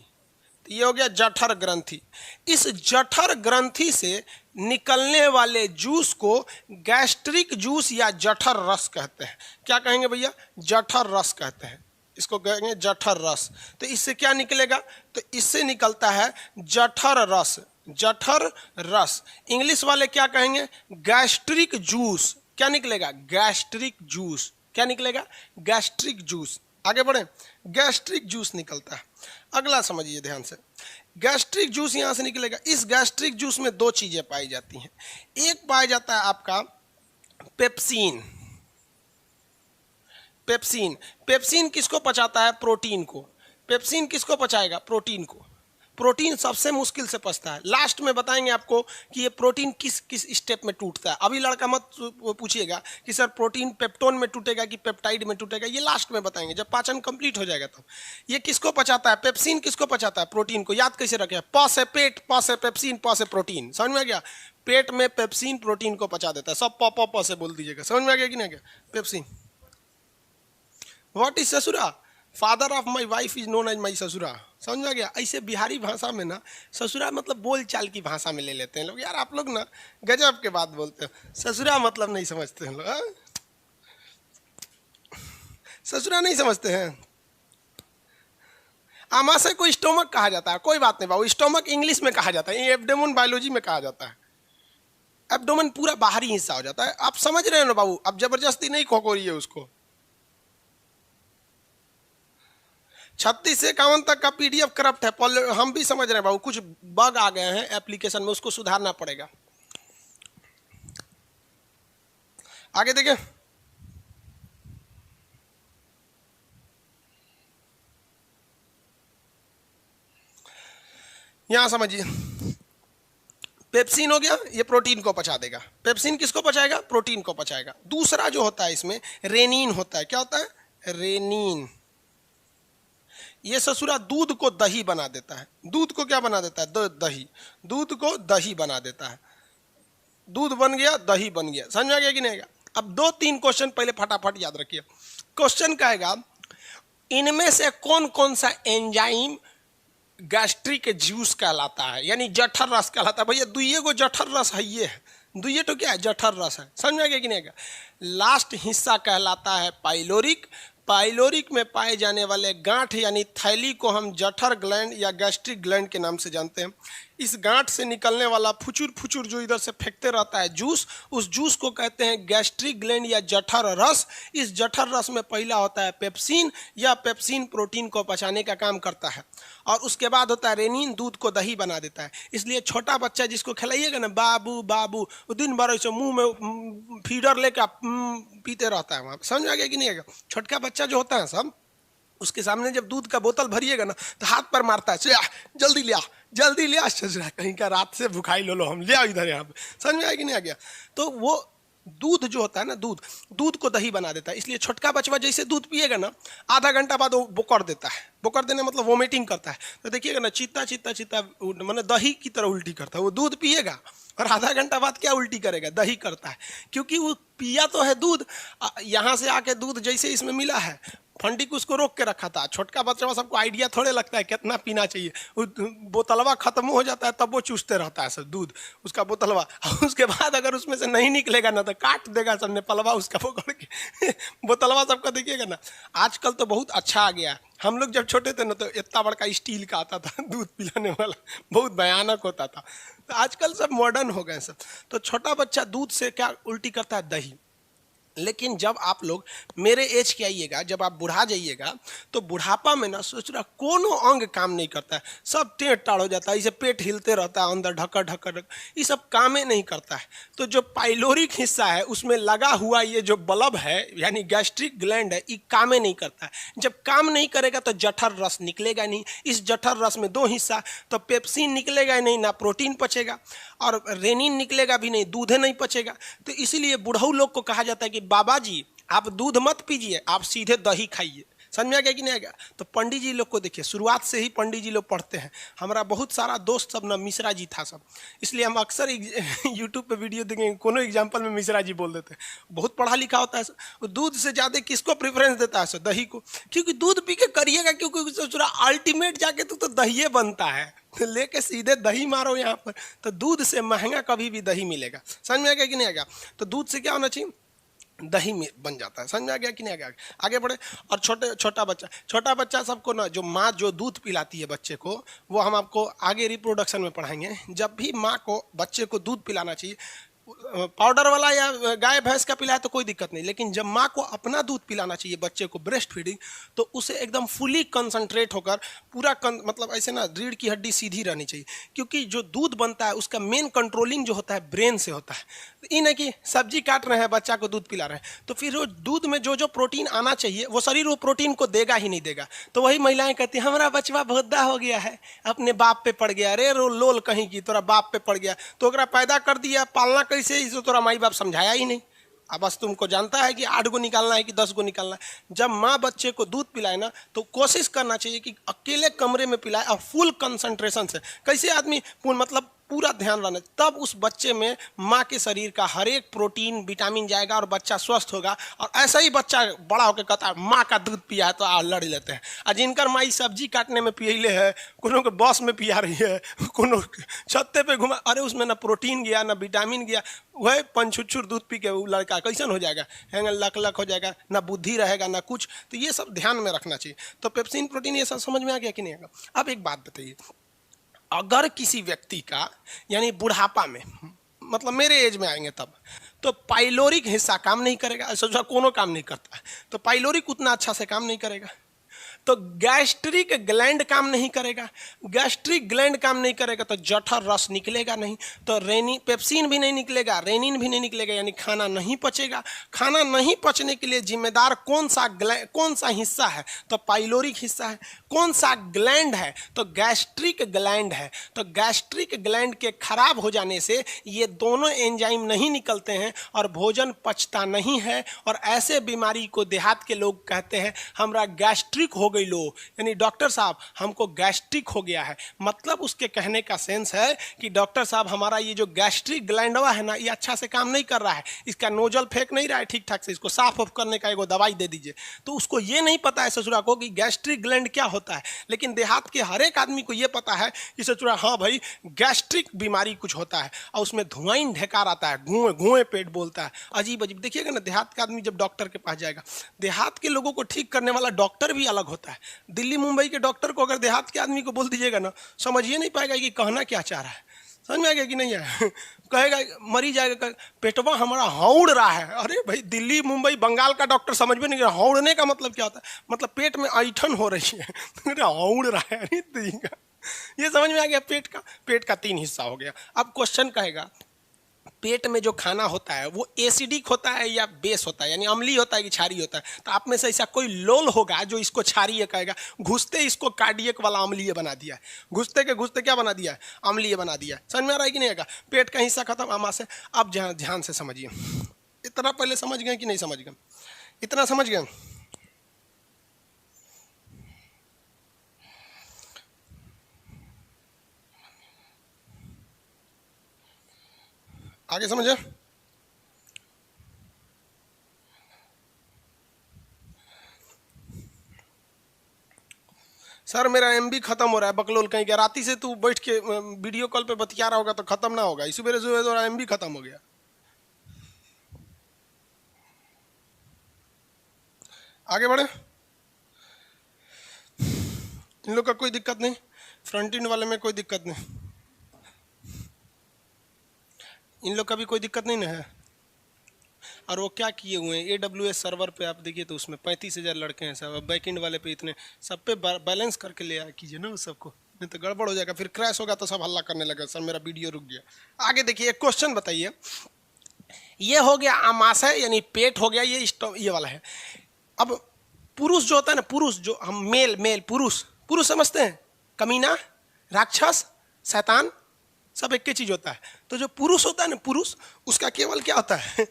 ये हो गया जठर ग्रंथि। इस जठर ग्रंथि से निकलने वाले जूस को गैस्ट्रिक जूस या जठर रस कहते हैं। क्या कहेंगे भैया? जठर रस कहते हैं, इसको कहेंगे जठर रस। तो इससे क्या निकलेगा? तो इससे निकलता है जठर रस, जठर रस। इंग्लिश वाले क्या कहेंगे? Gastric juice. क्या निकलेगा? Gastric juice. क्या निकलेगा? Gastric juice. आगे बढ़े, गैस्ट्रिक जूस निकलता है। अगला समझिए ध्यान से, गैस्ट्रिक जूस यहां से निकलेगा। इस गैस्ट्रिक जूस में दो चीजें पाई जाती हैं। एक पाया जाता है आपका पेप्सिन। पेप्सिन, पेप्सिन किसको पचाता है? प्रोटीन को। पेप्सिन किसको पचाएगा? प्रोटीन को। प्रोटीन सबसे मुश्किल से पचता है। लास्ट में बताएंगे आपको कि ये प्रोटीन किस किस स्टेप में टूटता है। अभी लड़का मत पूछिएगा कि सर प्रोटीन पेप्टोन में टूटेगा कि पेप्टाइड में टूटेगा, ये लास्ट में बताएंगे जब पाचन कंप्लीट हो जाएगा। तो ये किसको पचाता है? पेप्सिन किसको पचाता है? प्रोटीन को। याद कैसे रखें? प से पेट, प से पेप्सिन, प से प्रोटीन। समझ में आ गया? पेट में पेप्सिन प्रोटीन को पचा देता है। सब प से बोल दीजिएगा। समझ में आ गया कि नहीं गया? पेप्सिन। व्हाट इज ससुरा? Father of my wife is known as my ससुरा। समझ में आ गया? ऐसे बिहारी भाषा में ना ससुरा मतलब बोल चाल की भाषा में ले लेते हैं लोग। यार आप लोग ना गजब के बात बोलते हो। ससुरा मतलब नहीं समझते हैं लोग। ससुरा नहीं समझते हैं। आमाशय को स्टोमक कहा जाता है। कोई बात नहीं बाबू, स्टोमक इंग्लिश में कहा जाता है, एब्डोमेन बायोलॉजी में कहा जाता है। एब्डोमेन पूरा बाहरी हिस्सा हो जाता है। आप समझ रहे हो ना बाबू? अब जबरदस्ती नहीं खोखोरिए उसको। 36 से 51 तक का पीडीएफ करप्ट है, हम भी समझ रहे हैं बाबू। कुछ बग आ गए हैं एप्लीकेशन में, उसको सुधारना पड़ेगा। आगे देखिए, यहां समझिए, पेप्सिन हो गया, ये प्रोटीन को पचा देगा। पेप्सिन किसको पचाएगा? प्रोटीन को पचाएगा। दूसरा जो होता है इसमें रेनिन होता है। क्या होता है? रेनिन। ये ससुरा दूध को दही बना देता है। दूध को क्या बना देता है? दही। दूध को दही बना देता है। दूध बन गया, दही बन गया। समझ आ गया कि नहीं आएगा? अब 2-3 क्वेश्चन पहले फटाफट याद रखिए। क्वेश्चन का आएगा, इनमें से कौन कौन सा एंजाइम गैस्ट्रिक जूस कहलाता है, यानी जठर रस कहलाता है? भैया दुइये को जठर रस है, ये है दुइये तो क्या है? जठर रस है। समझ में आ गया कि नहीं आएगा? लास्ट हिस्सा कहलाता है पाइलोरिक। पाइलोरिक में पाए जाने वाले गांठ यानी थैली को हम जठर ग्लैंड या गैस्ट्रिक ग्लैंड के नाम से जानते हैं। इस गांठ से निकलने वाला फुचुर फुचुर जो इधर से फेंकते रहता है जूस, उस जूस को कहते हैं गैस्ट्रिक ग्लैंड या जठर रस। इस जठर रस में पहला होता है पेप्सिन, या पेप्सिन प्रोटीन को पचाने का काम करता है। और उसके बाद होता है रेनिन, दूध को दही बना देता है। इसलिए छोटा बच्चा जिसको खिलाइएगा ना बाबू बाबू, वो दिन भर ऐसे मुंह में फीडर लेकर पीते रहता है वहाँ। समझ आ गया कि नहीं आएगा? छोटका बच्चा जो होता है सब, उसके सामने जब दूध का बोतल भरिएगा ना तो हाथ पर मारता है, जल्दी ले आ, जल्दी ले आ, कहीं का रात से भुखाई लो हम ले आओ इधर यहाँ पे। समझ में आया कि नहीं आ गया? तो वो दूध जो होता है ना, दूध को दही बना देता है। इसलिए छोटका बचवा जैसे दूध पिएगा ना, आधा घंटा बाद वो बोकर देता है। बोकर देने मतलब वोमिटिंग करता है। तो देखिएगा ना, चित्ता चित्ता चित्ता मतलब दही की तरह उल्टी करता है। वो दूध पिएगा और आधा घंटा बाद क्या उल्टी करेगा? दही करता है। क्योंकि वो पिया तो है दूध, यहाँ से आके दूध जैसे इसमें मिला है, फंडिक उसको रोक के रखा था। छोटका बच्चा सबको आइडिया थोड़े लगता है कितना पीना चाहिए। बोतलवा खत्म हो जाता है तब वो चूसते रहता है सब दूध, उसका बोतलवा। उसके बाद अगर उसमें से नहीं निकलेगा ना तो काट देगा सब नेपालवा उसका पकड़ के। बोतलवा सबका देखिएगा ना। आजकल तो बहुत अच्छा आ गया। हम लोग जब छोटे थे ना तो इतना बड़का स्टील का आता था दूध पिलाने वाला, बहुत भयानक होता था। तो आजकल सब मॉडर्न हो गए सब। तो छोटा बच्चा दूध से क्या उल्टी करता है? दही। लेकिन जब आप लोग मेरे एज के आइएगा, जब आप बुढ़ा जाइएगा, तो बुढ़ापा में ना सोच रहा कोनो अंग काम नहीं करता है, सब टेढ़ टाढ़ हो जाता है, इसे पेट हिलते रहता है अंदर, ढक्कर ढक्कर, ये सब काम ही नहीं करता है। तो जो पाइलोरिक हिस्सा है उसमें लगा हुआ ये जो बल्ब है यानी गैस्ट्रिक ग्लैंड है, ये काम ही नहीं करता है। जब काम नहीं करेगा तो जठर रस निकलेगा नहीं। इस जठर रस में दो हिस्सा, तो पेप्सिन निकलेगा नहीं, ना प्रोटीन पचेगा, और रेनिन निकलेगा भी नहीं, दूध नहीं पचेगा। तो इसीलिए बुढ़ऊ लोग को कहा जाता है कि बाबा जी आप दूध मत पीजिए, आप सीधे दही खाइए। समझ में आ गया कि नहीं आ गया? तो पंडित जी लोग को देखिए, शुरुआत से ही पंडित जी लोग पढ़ते हैं। हमारा बहुत सारा दोस्त सब ना मिश्रा जी था सब, इसलिए हम अक्सर यूट्यूब पे वीडियो देखेंगे, कोनो एग्जाम्पल में मिश्रा जी बोल देते हैं। बहुत पढ़ा लिखा होता है सर। दूध से ज़्यादा किसको प्रेफरेंस देता है सर? दही को, क्योंकि दूध पी के करिएगा, क्योंकि अल्टीमेट जाके तो दही बनता है, तो लेके सीधे दही मारो यहाँ पर। तो दूध से महंगा कभी भी दही मिलेगा। समझ में आ गया कि नहीं आ गया? तो दूध से क्या होना चाहिए? दही में बन जाता है। समझ में आ गया कि नहीं आ गया? आगे बढ़े। और छोटा बच्चा सबको ना, जो माँ जो दूध पिलाती है बच्चे को, वो हम आपको आगे रिप्रोडक्शन में पढ़ाएंगे। जब भी माँ को बच्चे को दूध पिलाना चाहिए, पाउडर वाला या गाय भैंस का पिलाए तो कोई दिक्कत नहीं, लेकिन जब माँ को अपना दूध पिलाना चाहिए बच्चे को, ब्रेस्ट फीडिंग, तो उसे एकदम फुली कंसंट्रेट होकर पूरा मतलब ऐसे ना रीढ़ की हड्डी सीधी रहनी चाहिए, क्योंकि जो दूध बनता है उसका मेन कंट्रोलिंग जो होता है ब्रेन से होता है। ये नहीं कि सब्जी काट रहे हैं बच्चा को दूध पिला रहे हैं, तो फिर वो दूध में जो जो प्रोटीन आना चाहिए वो शरीर वो प्रोटीन को देगा ही नहीं देगा। तो वही महिलाएं कहती हैं हमारा बचवा भोदा हो गया है, अपने बाप पे पड़ गया, अरे रो लोल कहीं की तोरा बाप पे पड़ गया, तो ओकरा पैदा कर दिया, पालना कैसे, इसे तोरा माई बाप समझाया ही नहीं। अब बस तुमको जानता है कि 8 गो निकालना है कि 10 गो निकालना है। जब माँ बच्चे को दूध पिलाए ना, तो कोशिश करना चाहिए कि अकेले कमरे में पिलाए और फुल कंसंट्रेशन से। कैसे आदमी मतलब पूरा ध्यान रहना, तब उस बच्चे में माँ के शरीर का हर एक प्रोटीन विटामिन जाएगा और बच्चा स्वस्थ होगा। और ऐसा ही बच्चा बड़ा होकर कहता है माँ का दूध पिया है, तो लड़ लेते हैं। और जिनकर माई सब्जी काटने में पियले है, कोनो के बस में पिया रही है, कोनो छत्ते पे घुमा, अरे उसमें ना प्रोटीन गया ना विटामिन गया, वह पंचुच्छुर दूध पी के वो लड़का कैसन हो जाएगा, हैंग लक हो जाएगा, ना बुद्धि रहेगा ना कुछ। तो ये सब ध्यान में रखना चाहिए। तो पेप्सिन प्रोटीन ये सब समझ में आ गया कि नहीं आएगा? अब एक बात बताइए, अगर किसी व्यक्ति का यानी बुढ़ापा में, मतलब मेरे एज में आएंगे तब, तो पाइलोरिक हिस्सा काम नहीं करेगा, सोचा कोनो काम नहीं करता है, तो पाइलोरिक उतना अच्छा से काम नहीं करेगा, तो गैस्ट्रिक ग्लैंड काम नहीं करेगा। गैस्ट्रिक ग्लैंड काम नहीं करेगा तो जठर रस निकलेगा नहीं, तो पेप्सिन भी नहीं निकलेगा, रेनिन भी नहीं निकलेगा, यानी खाना नहीं पचेगा। खाना नहीं पचने के लिए जिम्मेदार कौन सा हिस्सा है? तो पाइलोरिक हिस्सा है। कौन सा ग्लैंड है? तो गैस्ट्रिक ग्लैंड है। तो गैस्ट्रिक ग्लैंड के खराब हो जाने से ये दोनों एंजाइम नहीं निकलते हैं और भोजन पचता नहीं है। और ऐसे बीमारी को देहात के लोग कहते हैं हमरा गैस्ट्रिक हो गई लो, यानी डॉक्टर साहब हमको गैस्ट्रिक हो गया है। मतलब उसके कहने का सेंस है कि डॉक्टर साहब हमारा ये जो गैस्ट्रिक ग्लैंडवा है ना, ये अच्छा से काम नहीं कर रहा है, इसका नोजल फेंक नहीं रहा है ठीक ठाक से, इसको साफ ऑफ करने का एगो दवाई दे दीजिए। तो उसको ये नहीं पता है ससुरा को कि गैस्ट्रिक ग्लैंड क्या होता है। लेकिन देहात के हर एक आदमी को ये पता है कि ससुरा हाँ भाई गैस्ट्रिक बीमारी कुछ होता है, और उसमें धुआं ढेकार आता है, घुए घुए पेट बोलता है, अजीब अजीब। देखिएगा ना, देहात का आदमी जब डॉक्टर के पास जाएगा, देहात के लोगों को ठीक करने वाला डॉक्टर भी अलग होता है। दिल्ली मुंबई के डॉक्टर को अगर देहात के आदमी को बोल दीजिएगा ना, समझिए नहीं पाएगा कि कहना क्या चाह रहा है। समझ में आ गया कि नहीं है? कहेगा मरी जाएगा, पेटवा हमारा हौड़ रहा है। अरे भाई दिल्ली मुंबई बंगाल का डॉक्टर समझ में नहीं गया हौड़ने का मतलब क्या होता है, मतलब पेट में ऐठन हो रही है हौड़ रहा है। अरे ये समझ में आ गया? पेट का 3 हिस्सा हो गया। अब क्वेश्चन कहेगा पेट में जो खाना होता है वो एसिडिक होता है या बेस होता है, यानी अम्लीय होता है कि क्षारीय होता है? तो आप में से ऐसा कोई लोल होगा जो इसको क्षारीय कहेगा। घुसते इसको कार्डियक वाला अम्लीय बना दिया है, घुसते क्या बना दिया है? अम्लीय बना दिया है। समझ में आ रहा है कि नहीं आएगा? पेट का हिस्सा खत्म आमा से। अब ध्यान से समझिए, इतना पहले समझ गए कि नहीं समझ गए? इतना समझ गए? आगे समझे? सर मेरा एमबी खत्म हो रहा है, बकलोल कहीं गया। राती से तू बैठ के वीडियो कॉल पे बतिया रहा होगा तो खत्म ना होगा। इसी वजह से एमबी खत्म हो गया। आगे बढ़े। इन लोग का कोई दिक्कत नहीं, फ्रंट एंड वाले में कोई दिक्कत नहीं, इन लोग का भी कोई दिक्कत नहीं ना है। और वो क्या किए हुए हैं AWS सर्वर पे, आप देखिए तो उसमें 35,000 लड़के हैं सब। बैक एंड वाले पे इतने, सब पे बैलेंस करके ले आया कीजिए ना उस सबको, नहीं तो गड़बड़ हो जाएगा, फिर क्रैश होगा तो सब हल्ला करने लगा सर मेरा वीडियो रुक गया। आगे देखिए एक क्वेश्चन बताइए, ये हो गया आमाशय यानी पेट हो गया, ये वाला है। अब पुरुष जो होता है ना, पुरुष जो हम मेल पुरुष समझते हैं, कमीना, राक्षस, शैतान, सब एक ही चीज होता है। तो जो पुरुष होता है ना, पुरुष उसका केवल क्या होता है,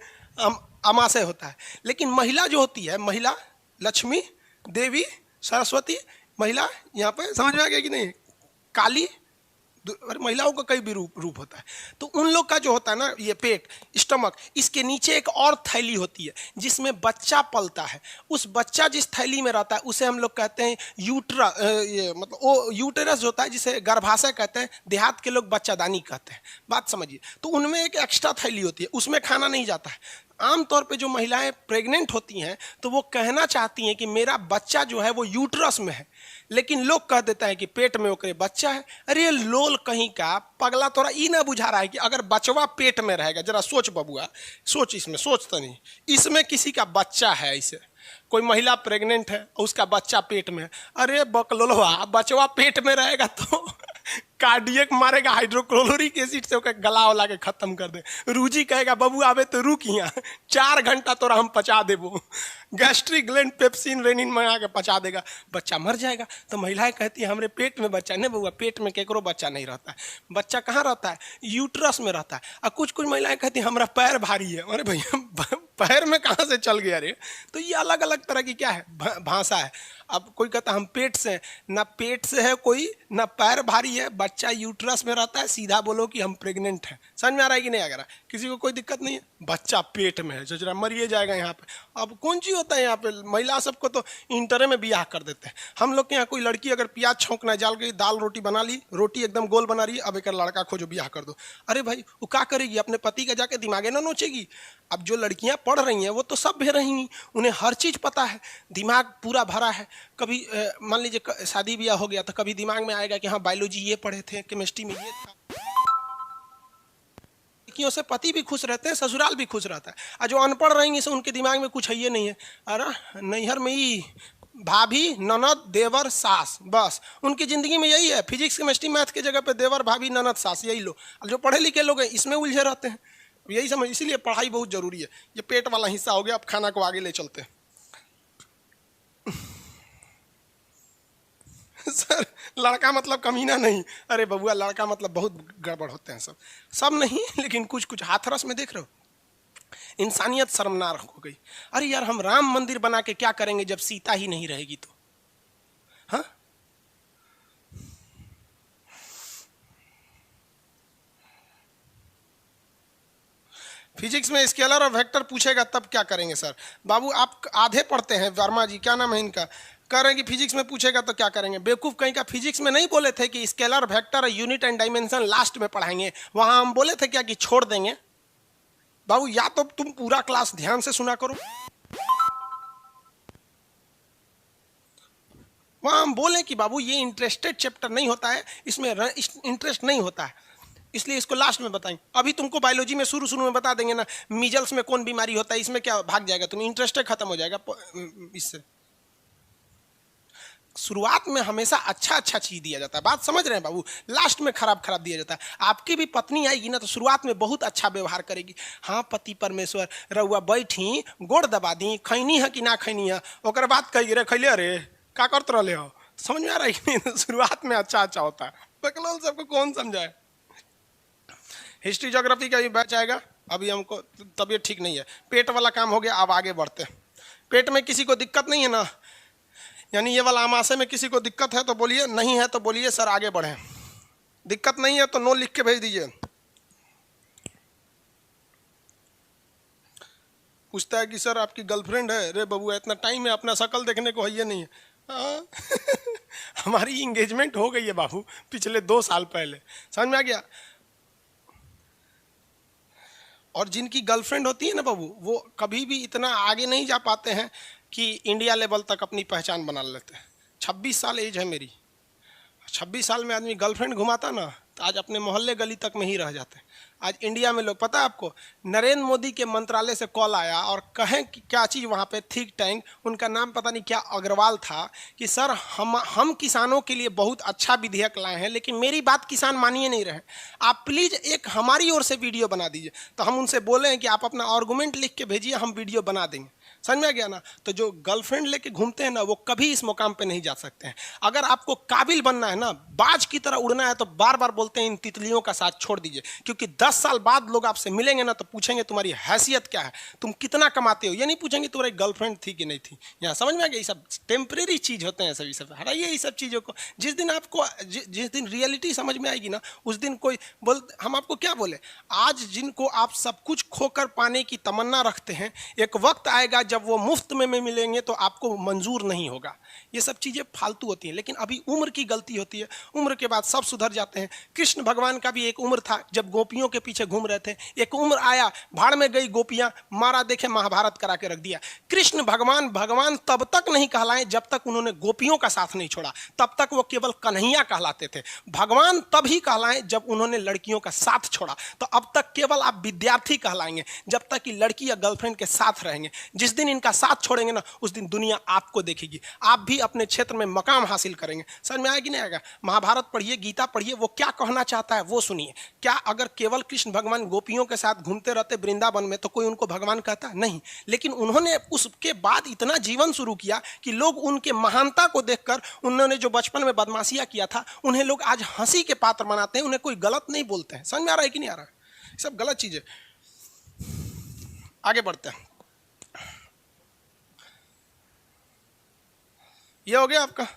अमाशय होता है। लेकिन महिला जो होती है, महिला लक्ष्मी, देवी, सरस्वती, महिला यहाँ पे समझ में आ गया कि नहीं, काली, महिलाओं का कई भी रूप होता है। तो उन लोग का जो होता है ना, ये पेट, स्टमक, इसके नीचे एक और थैली होती है जिसमें बच्चा पलता है। उस बच्चा जिस थैली में रहता है उसे हम लोग कहते हैं ये मतलब वो यूटेरस होता है, जिसे गर्भाशय कहते हैं, देहात के लोग बच्चादानी कहते हैं। बात समझिए। तो उनमें एक एक्स्ट्रा थैली होती है, उसमें खाना नहीं जाता है। आमतौर पे जो महिलाएं प्रेग्नेंट होती हैं तो वो कहना चाहती हैं कि मेरा बच्चा जो है वो यूट्रस में है, लेकिन लोग कह देता है कि पेट में ओकरे बच्चा है। अरे लोल कहीं का पगला, तोरा ई ना बुझा रहा है कि अगर बचवा पेट में रहेगा, जरा सोच बबुआ, सोच, इसमें सोच तो नहीं, इसमें किसी का बच्चा है, इसे कोई महिला प्रेग्नेंट है और उसका बच्चा पेट में है। अरे बकलोलवा, बचवा पेट में रहेगा तो कार्डियक मारेगा, हाइड्रोक्लोरिक एसिड से ओके गला उला के खत्म कर दे। रूजी कहेगा बबू आवे तो रुक यहाँ, 4 घंटा तोरा हम पचा देबो, गैस्ट्रिक ग्लैंड पेप्सिन रेनिन मंगा के पचा देगा, बच्चा मर जाएगा। तो महिलाएं कहती है हमरे पेट में बच्चा नहीं बबुआ, पेट में केकरो बच्चा नहीं रहता है। बच्चा कहाँ रहता है? यूट्रस में रहता है। और कुछ कुछ महिलाएं कहती है हमारा पैर भारी है। अरे भैया पैर में कहाँ से चल गया रे? तो ये अलग अलग तरह की क्या है, भाषा है। अब कोई कहता हम पेट से, ना पेट से है कोई, ना पैर भारी है, बच्चा यूट्रस में रहता है, सीधा बोलो कि हम प्रेग्नेंट हैं। समझ में आ रहा है कि नहीं आ रहा? किसी को कोई दिक्कत नहीं है, बच्चा पेट में है, जरा मरिए जाएगा यहाँ पे। अब कौन चीज होता है यहाँ पे, महिला सबको तो इंटरे में बियाह कर देते हैं। हम लोग के यहाँ कोई लड़की अगर प्याज छौंकना जाल गई, दाल रोटी बना ली, रोटी एकदम गोल बना रही है, अब एक लड़का खोजो बियाह कर दो। अरे भाई वो क्या करेगी, अपने पति का जाके दिमागे ना नोचेगी। अब जो लड़कियां पढ़ रही हैं वो तो सब भी रहेंगी, उन्हें हर चीज पता है, दिमाग पूरा भरा है। कभी मान लीजिए शादी ब्याह हो गया तो कभी दिमाग में आएगा कि हाँ बायोलॉजी ये पढ़े थे, केमिस्ट्री में ये था। लड़कियों से पति भी खुश रहते हैं, ससुराल भी खुश रहता है। और जो अनपढ़ रहेंगी से उनके दिमाग में कुछ है ये नहीं है। अरे नैहर में ही भाभी, ननद, देवर, सास, बस उनकी जिंदगी में यही है। फिजिक्स केमिस्ट्री मैथ के जगह पे देवर, भाभी, ननद, सास, यही लो। जो पढ़े लिखे लोग हैं इसमें उलझे रहते हैं, यही समझ। इसीलिए पढ़ाई बहुत जरूरी है। ये पेट वाला हिस्सा हो गया, अब खाना को आगे ले चलते हैं। सर लड़का मतलब कमीना नहीं, अरे बबुआ लड़का मतलब बहुत गड़बड़ होते हैं सब नहीं, लेकिन कुछ कुछ हाथरस में देख रहे हो, इंसानियत शर्मनाक हो गई। अरे यार हम राम मंदिर बना के क्या करेंगे जब सीता ही नहीं रहेगी तो? हाँ, फिजिक्स में स्केलर और वेक्टर पूछेगा तब क्या करेंगे? सर बाबू आप आधे पढ़ते हैं, वर्मा जी क्या नाम है इनका, कह रहे हैं कि फिजिक्स में पूछेगा तो क्या करेंगे। बेवकूफ कहीं का, फिजिक्स में नहीं बोले थे कि scalar, vector, unit and dimension last में पढ़ाएंगे? वहां हम बोले थे क्या कि छोड़ देंगे? बाबू या तो तुम पूरा क्लास ध्यान से सुना करो, वहां हम बोले कि बाबू ये इंटरेस्टेड चैप्टर नहीं होता है, इसमें इंटरेस्ट नहीं होता है, इसलिए इसको लास्ट में बताएं। अभी तुमको बायोलॉजी में शुरू में बता देंगे ना, मीजल्स में कौन बीमारी होता है, इसमें क्या भाग जाएगा तुम, इंटरेस्ट खत्म हो जाएगा इससे। शुरुआत में हमेशा अच्छा चीज दिया जाता है, बात समझ रहे हैं बाबू, लास्ट में खराब दिया जाता है। आपकी भी पत्नी आएगी ना तो शुरुआत में बहुत अच्छा व्यवहार करेगी। हाँ पति परमेश्वर रउआ बैठी, गोड़ दबा दी, खैनी है कि ना खैनी है, ओकर बाद कही रे खैले, अरे का करते रहे हो, समझ में आ रहा है कि नहीं? शुरुआत में अच्छा होता है, बकलोल सबको कौन समझाए। हिस्ट्री ज्योग्राफी का भी बैच आएगा, अभी हमको तबीयत ठीक नहीं है, पेट वाला काम हो गया, अब आगे बढ़ते हैं। पेट में किसी को दिक्कत नहीं है ना, यानी ये वाला आमाशय में किसी को दिक्कत है तो बोलिए, नहीं है तो बोलिए सर आगे बढ़े। दिक्कत नहीं है तो नो लिख के भेज दीजिए। पूछता है कि सर आपकी गर्लफ्रेंड है? रे बबुआ इतना टाइम है, अपना शक्ल देखने को है ये नहीं है। हमारी इंगेजमेंट हो गई है बाबू पिछले 2 साल पहले, समझ में आ गया। और जिनकी गर्लफ्रेंड होती है ना बाबू, वो कभी भी इतना आगे नहीं जा पाते हैं कि इंडिया लेवल तक अपनी पहचान बना लेते हैं। 26 साल एज है मेरी, 26 साल में आदमी गर्लफ्रेंड घुमाता ना तो आज अपने मोहल्ले गली तक में ही रह जाते हैं। आज इंडिया में लोग, पता है आपको, नरेंद्र मोदी के मंत्रालय से कॉल आया और कहें कि क्या चीज़ वहाँ पे थिंक टैंक, उनका नाम पता नहीं क्या अग्रवाल था, कि सर हम किसानों के लिए बहुत अच्छा विधेयक लाए हैं लेकिन मेरी बात किसान मानिए नहीं रहे, आप प्लीज़ एक हमारी ओर से वीडियो बना दीजिए। तो हम उनसे बोले हैं कि आप अपना आर्गूमेंट लिख के भेजिए, हम वीडियो बना देंगे। समझ में आ गया ना? तो जो गर्लफ्रेंड लेके घूमते हैं ना वो कभी इस मुकाम पे नहीं जा सकते हैं। अगर आपको काबिल बनना है ना, बाज की तरह उड़ना है, तो बार बार बोलते हैं इन तितलियों का साथ छोड़ दीजिए, क्योंकि 10 10 साल बाद लोग आपसे मिलेंगे ना तो पूछेंगे तुम्हारी हैसियत क्या है, तुम कितना कमाते हो। ये नहीं पूछेंगे तुम्हारी गर्लफ्रेंड थी कि नहीं थी। यहाँ समझ में आ गया, ये सब टेम्परेरी चीज होते हैं, सभी सब हटाइए ये सब चीजों को। जिस दिन आपको जिस दिन रियलिटी समझ में आएगी ना, उस दिन कोई बोल, हम आपको क्या बोले, आज जिनको आप सब कुछ खोकर पाने की तमन्ना रखते हैं, एक वक्त आएगा जब वो मुफ्त में मिलेंगे तो आपको मंजूर नहीं होगा। ये सब चीजें फालतू होती हैं, लेकिन अभी उम्र की गलती होती है, उम्र के बाद सब सुधर जाते हैं। कृष्ण भगवान का भी एक उम्र था जब गोपियों के पीछे घूम रहे थे, एक उम्र आया भाड़ में गई गोपियां, मारा देखे महाभारत करा के रख दिया। कृष्ण भगवान भगवान तब तक नहीं कहलाए जब तक उन्होंने गोपियों का साथ नहीं छोड़ा, तब तक वो केवल कन्हैया कहलाते थे। भगवान तभी कहलाए जब उन्होंने लड़कियों का साथ छोड़ा। तो अब तक केवल आप विद्यार्थी कहलाएंगे जब तक कि लड़की या गर्लफ्रेंड के साथ रहेंगे। जिस दिन इनका साथ छोड़ेंगे ना, उस दिन दुनिया आपको देखेगी, आप भी अपने क्षेत्र में मकाम हासिल करेंगे। समझ में आएगी नहीं आएगा? महाभारत पढ़िए, गीता पढ़िए, वो क्या कहना चाहता है वो सुनिए। क्या अगर केवल कृष्ण भगवान गोपियों के साथ घूमते रहते वृंदावन में तो कोई उनको भगवान कहता? नहीं। लेकिन उन्होंने उसके बाद इतना जीवन शुरू किया कि लोग उनके महानता को देखकर, उन्होंने जो बचपन में बदमाशियां किया था, उन्हें लोग आज हंसी के पात्र बनाते हैं, उन्हें कोई गलत नहीं बोलते हैं। समझ में आ रहा है कि नहीं आ रहा है? सब गलत चीज है। आगे बढ़ते हैं। ये हो गया आपका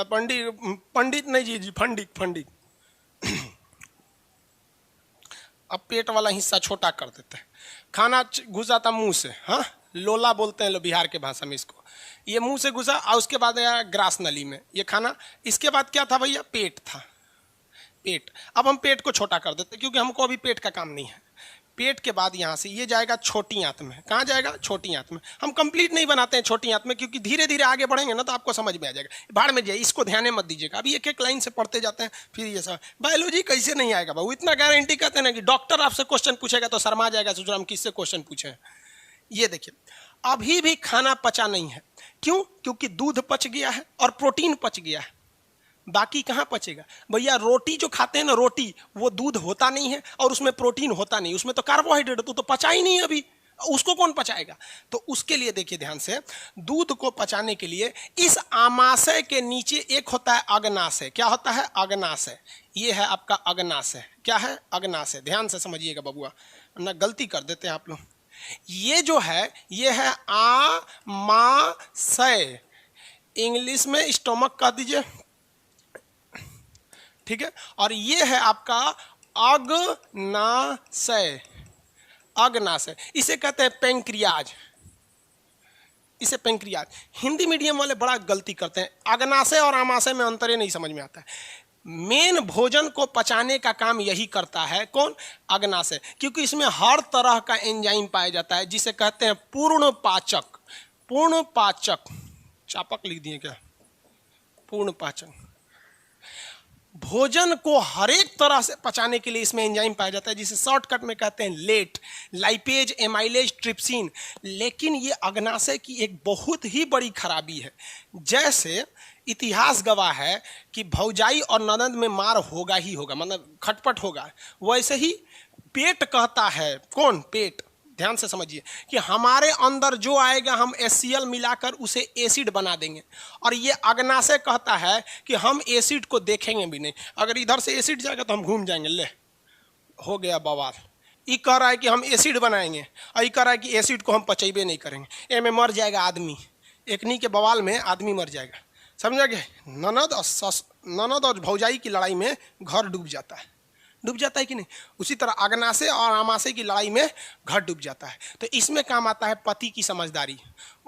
पंडित नहीं जी, फंडित। अब पेट वाला हिस्सा छोटा कर देते हैं। खाना घुसा था मुंह से, हाँ, लोला बोलते हैं लोग बिहार के भाषा में इसको। ये मुंह से घुसा और उसके बाद आया ग्रास नली में ये खाना। इसके बाद क्या था भैया? पेट था, पेट। अब हम पेट को छोटा कर देते क्योंकि हमको अभी पेट का काम नहीं है। पेट के बाद यहाँ से ये जाएगा छोटी आंत में। कहाँ जाएगा? छोटी आंत में। हम कंप्लीट नहीं बनाते हैं छोटी आंत में, क्योंकि धीरे धीरे आगे बढ़ेंगे ना तो आपको समझ में आ जाएगा। भाड़ में जाइए, इसको ध्यान मत दीजिएगा। अभी एक एक लाइन से पढ़ते जाते हैं, फिर ये सब बायोलॉजी कैसे नहीं आएगा बाबू, इतना गारंटी कहते हैं ना कि डॉक्टर आपसे क्वेश्चन पूछेगा तो शर्मा जाएगा, सोच रहा हम किससे क्वेश्चन पूछे। ये देखिए, अभी भी खाना पचा नहीं है। क्यों? क्योंकि दूध पच गया है और प्रोटीन पच गया है, बाकी कहाँ पचेगा भैया? रोटी जो खाते हैं ना, रोटी, वो दूध होता नहीं है और उसमें प्रोटीन होता नहीं, उसमें तो कार्बोहाइड्रेट तो पचा ही नहीं अभी, उसको कौन पचाएगा? तो उसके लिए देखिए ध्यान से, दूध को पचाने के लिए इस आमाशय के नीचे एक होता है अग्नाशय। क्या होता है? अग्नाशय। ये है आपका अग्नाशय। क्या है? अग्नाशय। ध्यान से समझिएगा बबुआ, ना गलती कर देते हैं आप लोग। ये जो है, ये है आमाशय, इंग्लिश में स्टोमक कह दीजिए, ठीक है। और ये है आपका अग्नाशय। अग्नाशय इसे कहते हैं पेंक्रियाज, इसे पेंक्रियाज। हिंदी मीडियम वाले बड़ा गलती करते हैं, अग्नाशय और आमाशय में अंतर ही नहीं समझ में आता है। मेन भोजन को पचाने का काम यही करता है, कौन? अग्नाशय, क्योंकि इसमें हर तरह का एंजाइम पाया जाता है जिसे कहते हैं पूर्ण पाचक। पूर्ण पाचक, चापक लिख दिए क्या? पूर्ण पाचक। भोजन को हर एक तरह से पचाने के लिए इसमें एंजाइम पाया जाता है जिसे शॉर्टकट में कहते हैं लेट, लाइपेज, एमाइलेज, ट्रिप्सिन। लेकिन ये अग्नाशय की एक बहुत ही बड़ी खराबी है। जैसे इतिहास गवाह है कि भौजाई और ननद में मार होगा ही होगा, मतलब खटपट होगा, वैसे ही पेट कहता है, कौन? पेट। ध्यान से समझिए कि हमारे अंदर जो आएगा हम HCl मिलाकर उसे एसिड बना देंगे, और ये अग्नाशय कहता है कि हम एसिड को देखेंगे भी नहीं। अगर इधर से एसिड जाएगा तो हम घूम जाएंगे, ले हो गया बवाल। ये कह रहा है कि हम एसिड बनाएंगे और ये कह रहा है कि एसिड को हम पचेबे नहीं करेंगे। में मर जाएगा आदमी, एकनी के बवाल में आदमी मर जाएगा। समझा गया? ननद और भौजाई की लड़ाई में घर डूब जाता है, डूब जाता है कि नहीं? उसी तरह अग्नाशय और आमाशय की लड़ाई में घर डूब जाता है। तो इसमें काम आता है पति की समझदारी।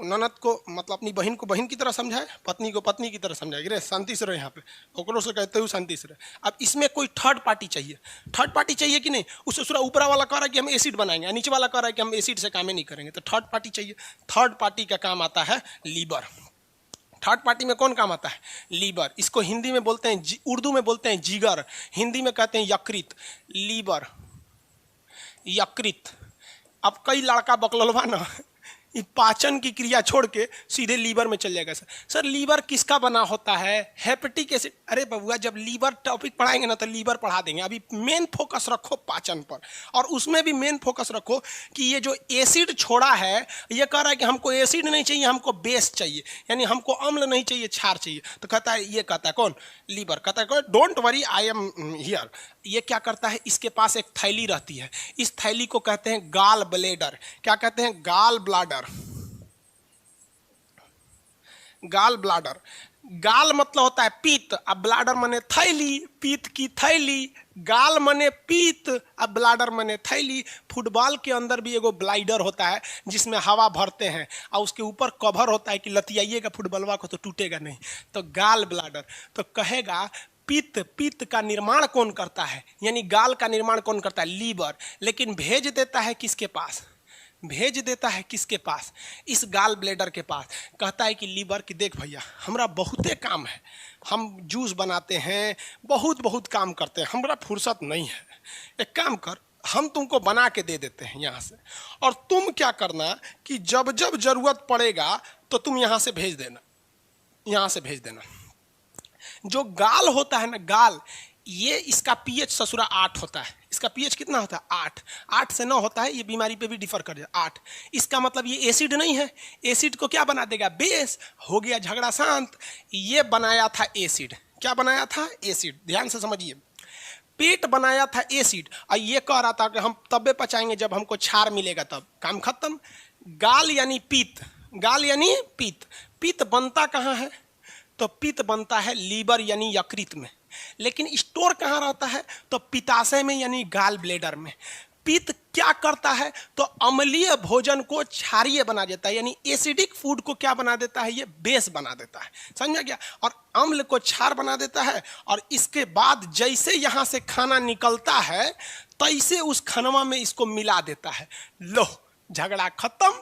ननद को मतलब अपनी बहन को बहन की तरह समझाए, पत्नी को पत्नी की तरह समझाए, रे शांति से रहे, यहाँ पे ओकरों से कहते हुए शांति से रहे। अब इसमें कोई थर्ड पार्टी चाहिए, थर्ड पार्टी चाहिए कि नहीं? उससे सूरा ऊपर वाला कह रहा है कि हम एसिड बनाएंगे, नीचे वाला कह रहा है कि हम एसिड से काम ही नहीं करेंगे, तो थर्ड पार्टी चाहिए। थर्ड पार्टी का काम आता है लीवर। थर्ड पार्टी में कौन काम आता है? लीवर। इसको हिंदी में बोलते हैं, उर्दू में बोलते हैं जिगर, हिंदी में कहते हैं यकृत। लीवर, यकृत। अब कई लड़का बकलवा ना पाचन की क्रिया छोड़ के सीधे लीवर में चल जाएगा। सर लीवर किसका बना होता है? Hepatic acid. अरे बबुआ, जब लीवर टॉपिक पढ़ाएंगे ना तो लीवर पढ़ा देंगे। अभी मेन फोकस रखो पाचन पर, और उसमें भी मेन फोकस रखो कि ये जो एसिड छोड़ा है, ये कह रहा है कि हमको एसिड नहीं चाहिए, हमको बेस चाहिए, यानी हमको अम्ल नहीं चाहिए, क्षार चाहिए। तो कहता है, ये कहता है कौन? लीवर। कहता है don't worry, I am here. ये क्या करता है, इसके पास एक थैली रहती है, इस थैली को कहते हैं गाल ब्लेडर। क्या कहते हैं, गाल ब्लाडर। गाल ब्लाडर, गाल मतलब होता है पीत, अब ब्लाडर मने थैली, पीत की थैली, गाल मने पीत, अब ब्लाडर मने थैली। फुटबॉल के अंदर भी एगो ब्लाइडर होता है जिसमें हवा भरते हैं और उसके ऊपर कवर होता है कि लतियाइएगा फुटबॉलवा को तो टूटेगा नहीं, तो गाल ब्लाडर। तो कहेगा पित्त, पित्त का निर्माण कौन करता है, यानी गाल का निर्माण कौन करता है, लीवर। लेकिन भेज देता है किसके पास, भेज देता है किसके पास, इस गाल ब्लेडर के पास। कहता है कि लीवर की देख भैया हमरा बहुते काम है, हम जूस बनाते हैं, बहुत बहुत काम करते हैं, हमरा फुर्सत नहीं है, एक काम कर हम तुमको बना के दे देते हैं यहाँ से, और तुम क्या करना कि जब जब जरूरत पड़ेगा तो तुम यहाँ से भेज देना, यहाँ से भेज देना। जो गाल होता है ना, गाल, ये इसका पीएच ससुरा 8 होता है। इसका पीएच कितना होता है, 8। 8 से 9 होता है, ये बीमारी पे भी डिफर कर जाए 8। इसका मतलब ये एसिड नहीं है, एसिड को क्या बना देगा, बेस, हो गया झगड़ा शांत। ये बनाया था एसिड, क्या बनाया था, एसिड। ध्यान से समझिए, पेट बनाया था एसिड, और ये कह रहा था कि हम तबे पचाएंगे जब हमको क्षार मिलेगा, तब काम खत्म। गाल यानी पीत, गाल यानी पीत। पीत बनता कहाँ है, तो पित्त बनता है लीवर यानी यकृत में। लेकिन स्टोर कहाँ रहता है, तो पित्ताशय में यानी गाल ब्लेडर में। पित्त क्या करता है, तो अम्लीय भोजन को क्षारीय बना देता है, यानी एसिडिक फूड को क्या बना देता है, ये बेस बना देता है, समझा गया। और अम्ल को क्षार बना देता है, और इसके बाद जैसे यहाँ से खाना निकलता है तैसे उस खानवा में इसको मिला देता है। लो झगड़ा खत्म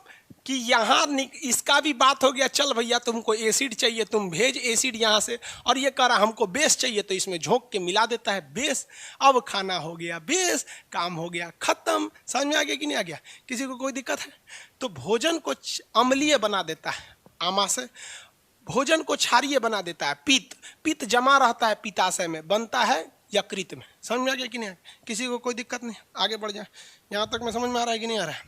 कि यहाँ इसका भी बात हो गया, चल भैया तुमको एसिड चाहिए तुम भेज एसिड यहाँ से, और ये कह रहा हमको बेस चाहिए तो इसमें झोंक के मिला देता है बेस। अब खाना हो गया बेस, काम हो गया खत्म। समझ में आ गया कि नहीं आ गया, किसी को कोई दिक्कत है। तो भोजन को अम्लीय बना देता है आमा से, भोजन को क्षारीय बना देता है पित्त। पित्त जमा रहता है पित्ताशय में, बनता है यकृत में। समझ में आ गया कि नहीं, किसी को कोई दिक्कत नहीं, आगे बढ़ जाए। यहाँ तक में समझ में आ रहा है कि नहीं आ रहा है।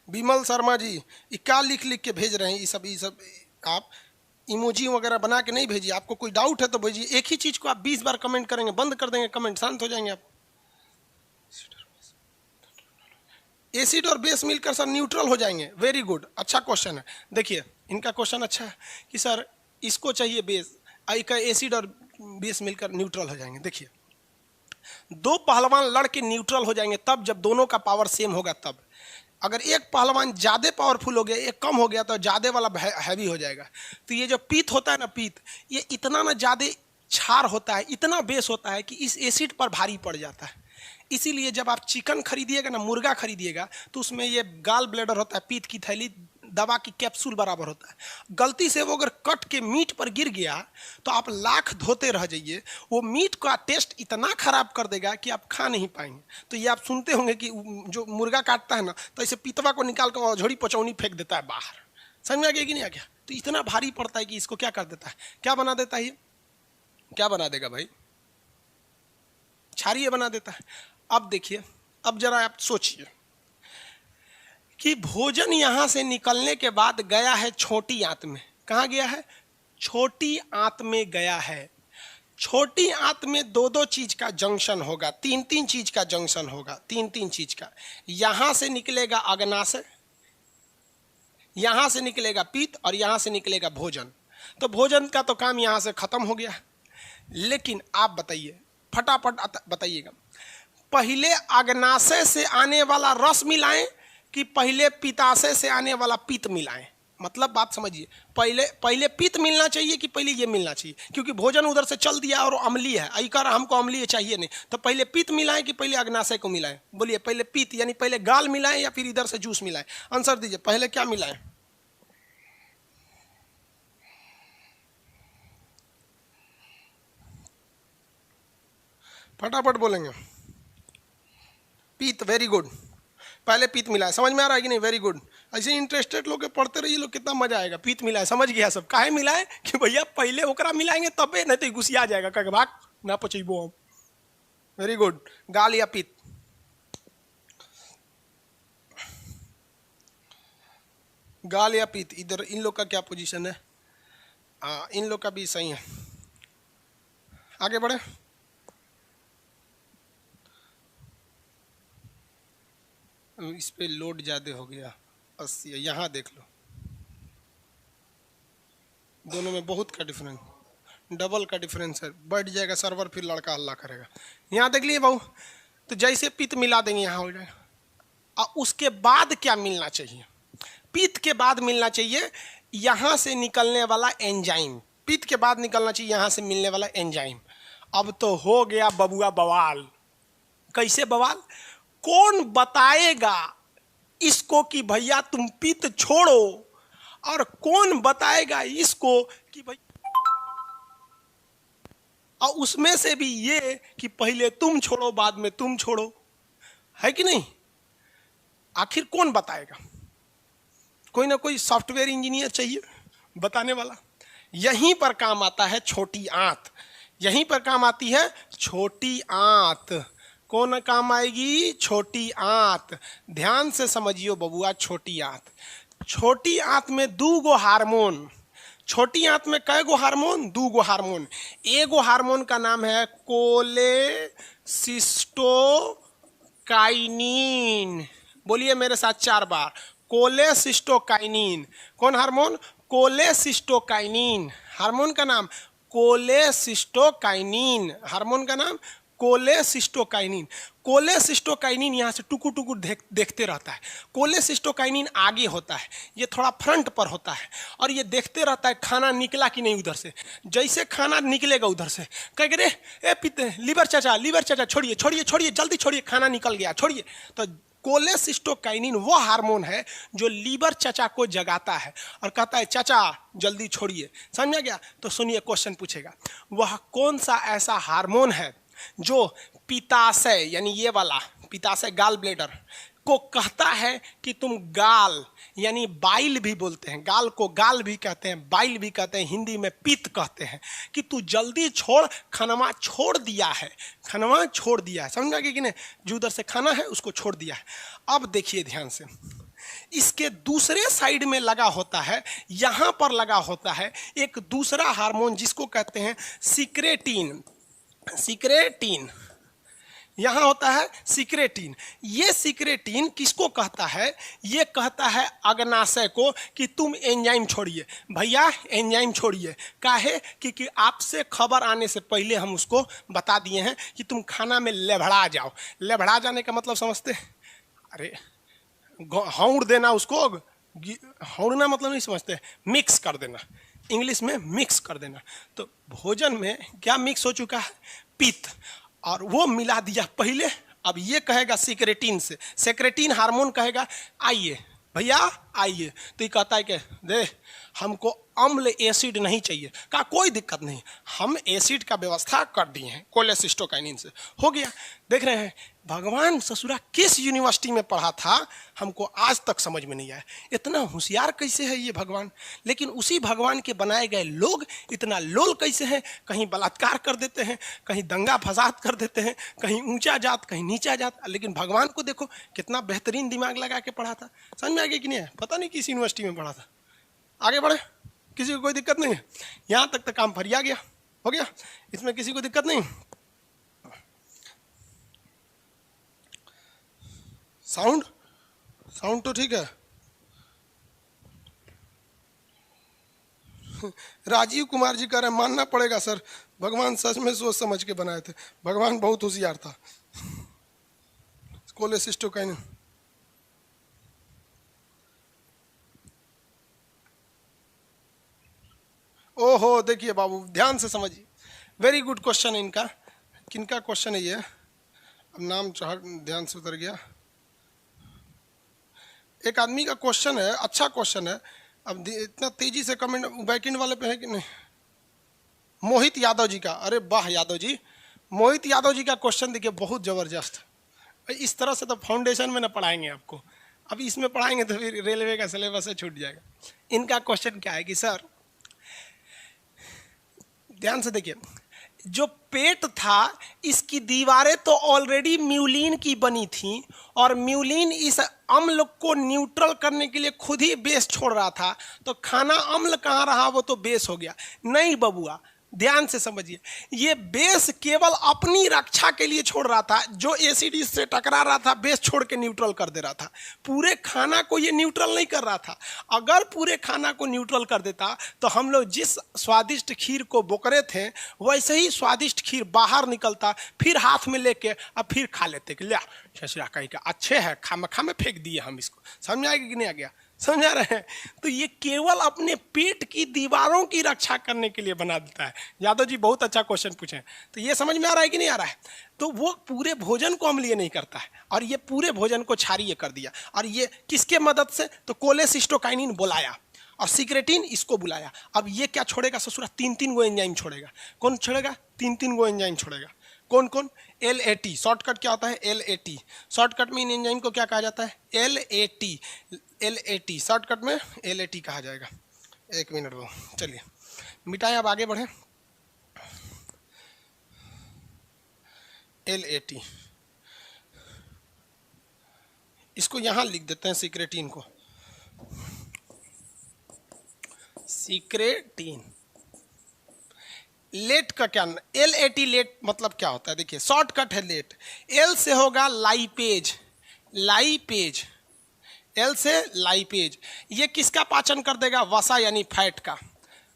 विमल शर्मा जी, ये क्या लिख लिख के भेज रहे हैं, ये सब आप इमोजी वगैरह बना के नहीं भेजिए। आपको कोई डाउट है तो भेजिए, एक ही चीज को आप 20 बार कमेंट करेंगे, बंद कर देंगे कमेंट, शांत हो जाएंगे आप। एसिड और बेस मिलकर सर न्यूट्रल हो जाएंगे, वेरी गुड, अच्छा क्वेश्चन है। देखिए इनका क्वेश्चन अच्छा है कि सर इसको चाहिए बेस, का एसिड और बेस मिलकर न्यूट्रल हो जाएंगे। देखिए दो पहलवान लड़ के न्यूट्रल हो जाएंगे तब जब दोनों का पावर सेम होगा तब। अगर एक पहलवान ज़्यादा पावरफुल हो गया, एक कम हो गया, तो ज़्यादा वाला हैवी हो जाएगा। तो ये जो पीत होता है ना, पीत, ये इतना ना ज़्यादा क्षार होता है, इतना बेस होता है कि इस एसिड पर भारी पड़ जाता है। इसीलिए जब आप चिकन खरीदिएगा ना, मुर्गा खरीदिएगा, तो उसमें ये गाल ब्लेडर होता है, पीत की थैली, दवा की कैप्सूल बराबर होता है। गलती से वो अगर कट के मीट पर गिर गया तो आप लाख धोते रह जाइए, वो मीट का टेस्ट इतना खराब कर देगा कि आप खा नहीं पाएंगे। तो ये आप सुनते होंगे कि जो मुर्गा काटता है ना, तो ऐसे पीतवा को निकाल कर झोड़ी पचौनी फेंक देता है बाहर। समझ में आ गया कि नहीं आ गया। तो इतना भारी पड़ता है कि इसको क्या कर देता है, क्या बना देता है, ये क्या बना देगा भाई, क्षारीय बना देता है। अब देखिए, अब जरा आप सोचिए कि भोजन यहां से निकलने के बाद गया है छोटी आंत में। कहां गया है, छोटी आंत में गया है। छोटी आंत में दो दो चीज का जंक्शन होगा, तीन तीन चीज का जंक्शन होगा, तीन तीन चीज का। यहां से निकलेगा अग्नाशय, यहां से निकलेगा पित्त, और यहां से निकलेगा भोजन। तो भोजन का तो काम यहां से खत्म हो गया। लेकिन आप बताइए, फटाफट बताइएगा, पहले अग्नाशय से आने वाला रस मिलाएं कि पहले पित्ताशय से आने वाला पित्त मिलाएं। मतलब बात समझिए, पहले पित्त मिलना चाहिए कि पहले ये मिलना चाहिए, क्योंकि भोजन उधर से चल दिया और अम्लीय है, अईकर हमको अम्लीय चाहिए नहीं, तो पहले पित्त मिलाएं कि पहले अग्नाशय को मिलाएं। बोलिए, पहले पित्त यानी पहले गाल मिलाएं या फिर इधर से जूस मिलाएं। आंसर दीजिए, पहले क्या मिलाएं, फटाफट बोलेंगे। पित्त, वेरी गुड, पहले पित्त मिलाए। समझ में आ रहा है कि नहीं, वेरी गुड। ऐसे इंटरेस्टेड लोग पढ़ते रहिए, लोग कितना मजा आएगा। पित्त मिलाए, समझ गया सब, काहे मिलाए कि भैया पहले ओकरा मिलाएंगे तबे, नहीं तो गुस्सिया जाएगा, कह भाग ना पचेबो हम। वेरी गुड, गाल या पित्त, गाल या पित्त, इधर इन लोग का क्या पोजीशन है, इन लोग का भी सही है। आगे बढ़े। इस पे लोड ज्यादा हो गया 80, यहाँ देख लो, दोनों में बहुत का डिफरेंस, डबल का डिफरेंस है, बढ़ जाएगा सर्वर, फिर लड़का हल्ला करेगा। यहाँ देख लिए बहू, तो जैसे पित्त मिला देंगे यहाँ हो जाएगा। और उसके बाद क्या मिलना चाहिए? पित्त के बाद मिलना चाहिए यहाँ से निकलने वाला एंजाइम, पित्त के बाद निकलना चाहिए यहाँ से मिलने वाला एंजाइम। अब तो हो गया बबुआ बवाल। कैसे बवाल? कौन बताएगा इसको कि भैया तुम पित्त छोड़ो, और कौन बताएगा इसको कि भाई, और उसमें से भी ये कि पहले तुम छोड़ो बाद में तुम छोड़ो, है कि नहीं? आखिर कौन बताएगा? कोई ना कोई सॉफ्टवेयर इंजीनियर चाहिए बताने वाला। यहीं पर काम आता है छोटी आंत, यहीं पर काम आती है छोटी आंत। कौन काम आएगी? छोटी आंत। ध्यान से समझियो बबुआ, छोटी आंत। छोटी आंत में 2 गो हार्मोन। छोटी आंत में कै गो हार्मोन? 2 गो हार्मोन। एगो हार्मोन का नाम है कोलेसिस्टोकाइनिन। बोलिए मेरे साथ 4 बार, कोलेसिस्टोकाइनिन। कौन हार्मोन? कोलेसिस्टोकाइनिन। हार्मोन का नाम कोलेसिस्टोकाइनिन। हार्मोन का नाम कोलेसिस्टोकाइनिन। कोलेसिस्टोकाइनिन यहाँ से टुकुर टुकुर देखते रहता है। कोलेसिस्टोकाइनिन आगे होता है, ये थोड़ा फ्रंट पर होता है, और ये देखते रहता है खाना निकला कि नहीं उधर से। जैसे खाना निकलेगा उधर से कहेगा रे ए पिते लीवर चाचा छोड़िए छोड़िए छोड़िए, जल्दी छोड़िए, खाना निकल गया छोड़िए। तो कोलेसिस्टोकाइनिन वो हार्मोन है जो लीवर चाचा को जगाता है और कहता है चाचा जल्दी छोड़िए। समझ गया? तो सुनिए, क्वेश्चन पूछेगा, वह कौन सा ऐसा हार्मोन है जो पित्ताशय, यानी ये वाला पित्ताशय, गाल ब्लेडर को कहता है कि तुम गाल, यानी बाइल भी बोलते हैं, गाल को गाल भी कहते हैं, बाइल भी कहते हैं, हिंदी में पित्त कहते हैं, कि तू जल्दी छोड़, खनवा छोड़ दिया है, खनवा छोड़ दिया है। समझ गए कि नहीं? जो उधर से खाना है उसको छोड़ दिया है। अब देखिए ध्यान से, इसके दूसरे साइड में लगा होता है, यहां पर लगा होता है एक दूसरा हार्मोन जिसको कहते हैं सिक्रेटिन। सिक्रेटिन यहां होता है सिक्रेटिन। ये सिक्रेटिन किसको कहता है? ये कहता है अग्नाशय को कि तुम एंजाइम छोड़िए, भैया एंजाइम छोड़िए। काहे? क्योंकि आपसे खबर आने से पहले हम उसको बता दिए हैं कि तुम खाना में लेभड़ा जाओ। लेभड़ा जाने का मतलब समझते? अरे हौड़ देना उसको, हौड़ना मतलब नहीं समझते, मिक्स कर देना, इंग्लिश में मिक्स कर देना। तो भोजन में क्या मिक्स हो चुका है? पित्त, और वो मिला दिया पहले। अब ये कहेगा सिक्रेटिन से, सेक्रेटिन हार्मोन कहेगा आइए भैया आइए, तो ये कहता है कि दे हमको अम्ल एसिड नहीं चाहिए। का कोई दिक्कत नहीं, हम एसिड का व्यवस्था कर दिए हैं कोलेसिस्टोकाइनिन से, हो गया। देख रहे हैं भगवान ससुरा किस यूनिवर्सिटी में पढ़ा था, हमको आज तक समझ में नहीं आया। इतना होशियार कैसे है ये भगवान, लेकिन उसी भगवान के बनाए गए लोग इतना लोल कैसे हैं? कहीं बलात्कार कर देते हैं, कहीं दंगा फसाद कर देते हैं, कहीं ऊंचा जात कहीं नीचा जात। लेकिन भगवान को देखो कितना बेहतरीन दिमाग लगा के पढ़ा था। समझ में आ गया कि नहीं? पता नहीं किस यूनिवर्सिटी में पढ़ा था। आगे बढ़े, किसी को कोई दिक्कत नहीं है? यहाँ तक तो काम फरिया गया, हो गया, इसमें किसी को दिक्कत नहीं। साउंड साउंड तो ठीक है। राजीव कुमार जी कह रहे हैं मानना पड़ेगा सर, भगवान सच में सोच समझ के बनाए थे, भगवान बहुत होशियार था। कोलेसिस्टोकाइनिन ओहो, देखिए बाबू ध्यान से समझिए, वेरी गुड क्वेश्चन है इनका। किनका क्वेश्चन है ये? अब नाम ध्यान से उतर गया। एक आदमी का क्वेश्चन है, अच्छा क्वेश्चन है। अब इतना तेजी से कमेंट बैकएंड वाले पे है कि नहीं? मोहित यादव जी का, अरे वाह यादव जी, मोहित यादव जी का क्वेश्चन देखिए बहुत जबरदस्त। इस तरह से तो फाउंडेशन में ना पढ़ाएंगे आपको, अभी इसमें पढ़ाएंगे तो फिर रेलवे का सिलेबस से छूट जाएगा। इनका क्वेश्चन क्या है कि सर ध्यान से देखिए, जो पेट था इसकी दीवारें तो ऑलरेडी म्यूलिन की बनी थी, और म्यूलिन इस अम्ल को न्यूट्रल करने के लिए खुद ही बेस छोड़ रहा था, तो खाना अम्ल कहाँ रहा? वो तो बेस हो गया। नहीं बबुआ, ध्यान से समझिए, ये बेस केवल अपनी रक्षा के लिए छोड़ रहा था। जो एसिड से टकरा रहा था बेस छोड़ के न्यूट्रल कर दे रहा था। पूरे खाना को ये न्यूट्रल नहीं कर रहा था। अगर पूरे खाना को न्यूट्रल कर देता तो हम लोग जिस स्वादिष्ट खीर को बोकरे थे वैसे ही स्वादिष्ट खीर बाहर निकलता, फिर हाथ में लेके अब फिर खा लेते कि लिया शशुरा कहीं का अच्छे है, खा में फेंक दिए हम इसको। समझ आएगा कि नहीं आ गया? समझा रहे हैं? तो ये केवल अपने पेट की दीवारों की रक्षा करने के लिए बना देता है। यादव जी बहुत अच्छा क्वेश्चन पूछे। तो ये समझ में आ रहा है कि नहीं आ रहा है? तो वो पूरे भोजन को अम्लीय नहीं करता है और ये पूरे भोजन को क्षारीय कर दिया। और ये किसके मदद से? तो कोलेसिस्टोकाइनिन बुलाया और सिक्रेटिन इसको बुलाया। अब ये क्या छोड़ेगा ससुरा? 3 गो एंजाइम छोड़ेगा। कौन छोड़ेगा? 3 गो एंजाइम छोड़ेगा। कौन कौन? LAT। शॉर्टकट क्या होता है? LAT। शॉर्टकट में इन एंजाइम को क्या कहा जाता है? LAT। शॉर्टकट में LAT कहा जाएगा। 1 मिनट वो, चलिए मिटाएं, अब आगे बढ़े। LAT इसको यहां लिख देते हैं, सिक्रेटिन को। सिक्रेटिन लेट का क्या? LAT लेट मतलब क्या होता है? देखिए शॉर्टकट है लेट। L से होगा लाइपेज। लाइपेज, L से लाइपेज। ये किसका पाचन कर देगा? वसा यानी फैट का।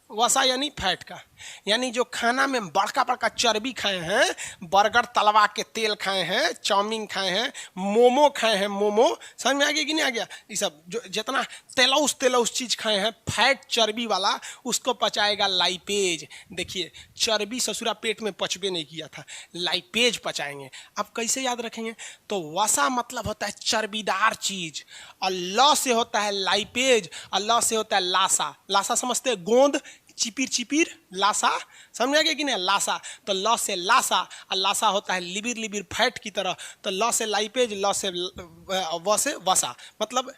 वसा यानी फैट का, यानी जो खाना में बड़का बड़का चर्बी खाए हैं, बर्गर तलवा के तेल खाए हैं, चाउमीन खाए हैं, मोमो खाए हैं, मोमो, समझ में आ गया कि नहीं आ गया? ये सब जो जितना तेलौस चीज खाए हैं फैट चर्बी वाला, उसको पचाएगा लाइपेज। देखिए चर्बी ससुरा पेट में पचबे नहीं किया था, लाइपेज पचाएंगे। अब कैसे याद रखेंगे? तो वसा मतलब होता है चर्बीदार चीज, और ल से होता है लाइपेज, और ल से होता है लासा। लासा समझते हैं? गोंद, चिपिर चिपिर, लासा। समझ आ गया कि नहीं? लासा। तो ल से लासा, और लासा होता है लिबिर लिबिर फैट की तरह। तो ल से लाइपेज, ल से व से वसा। मतलब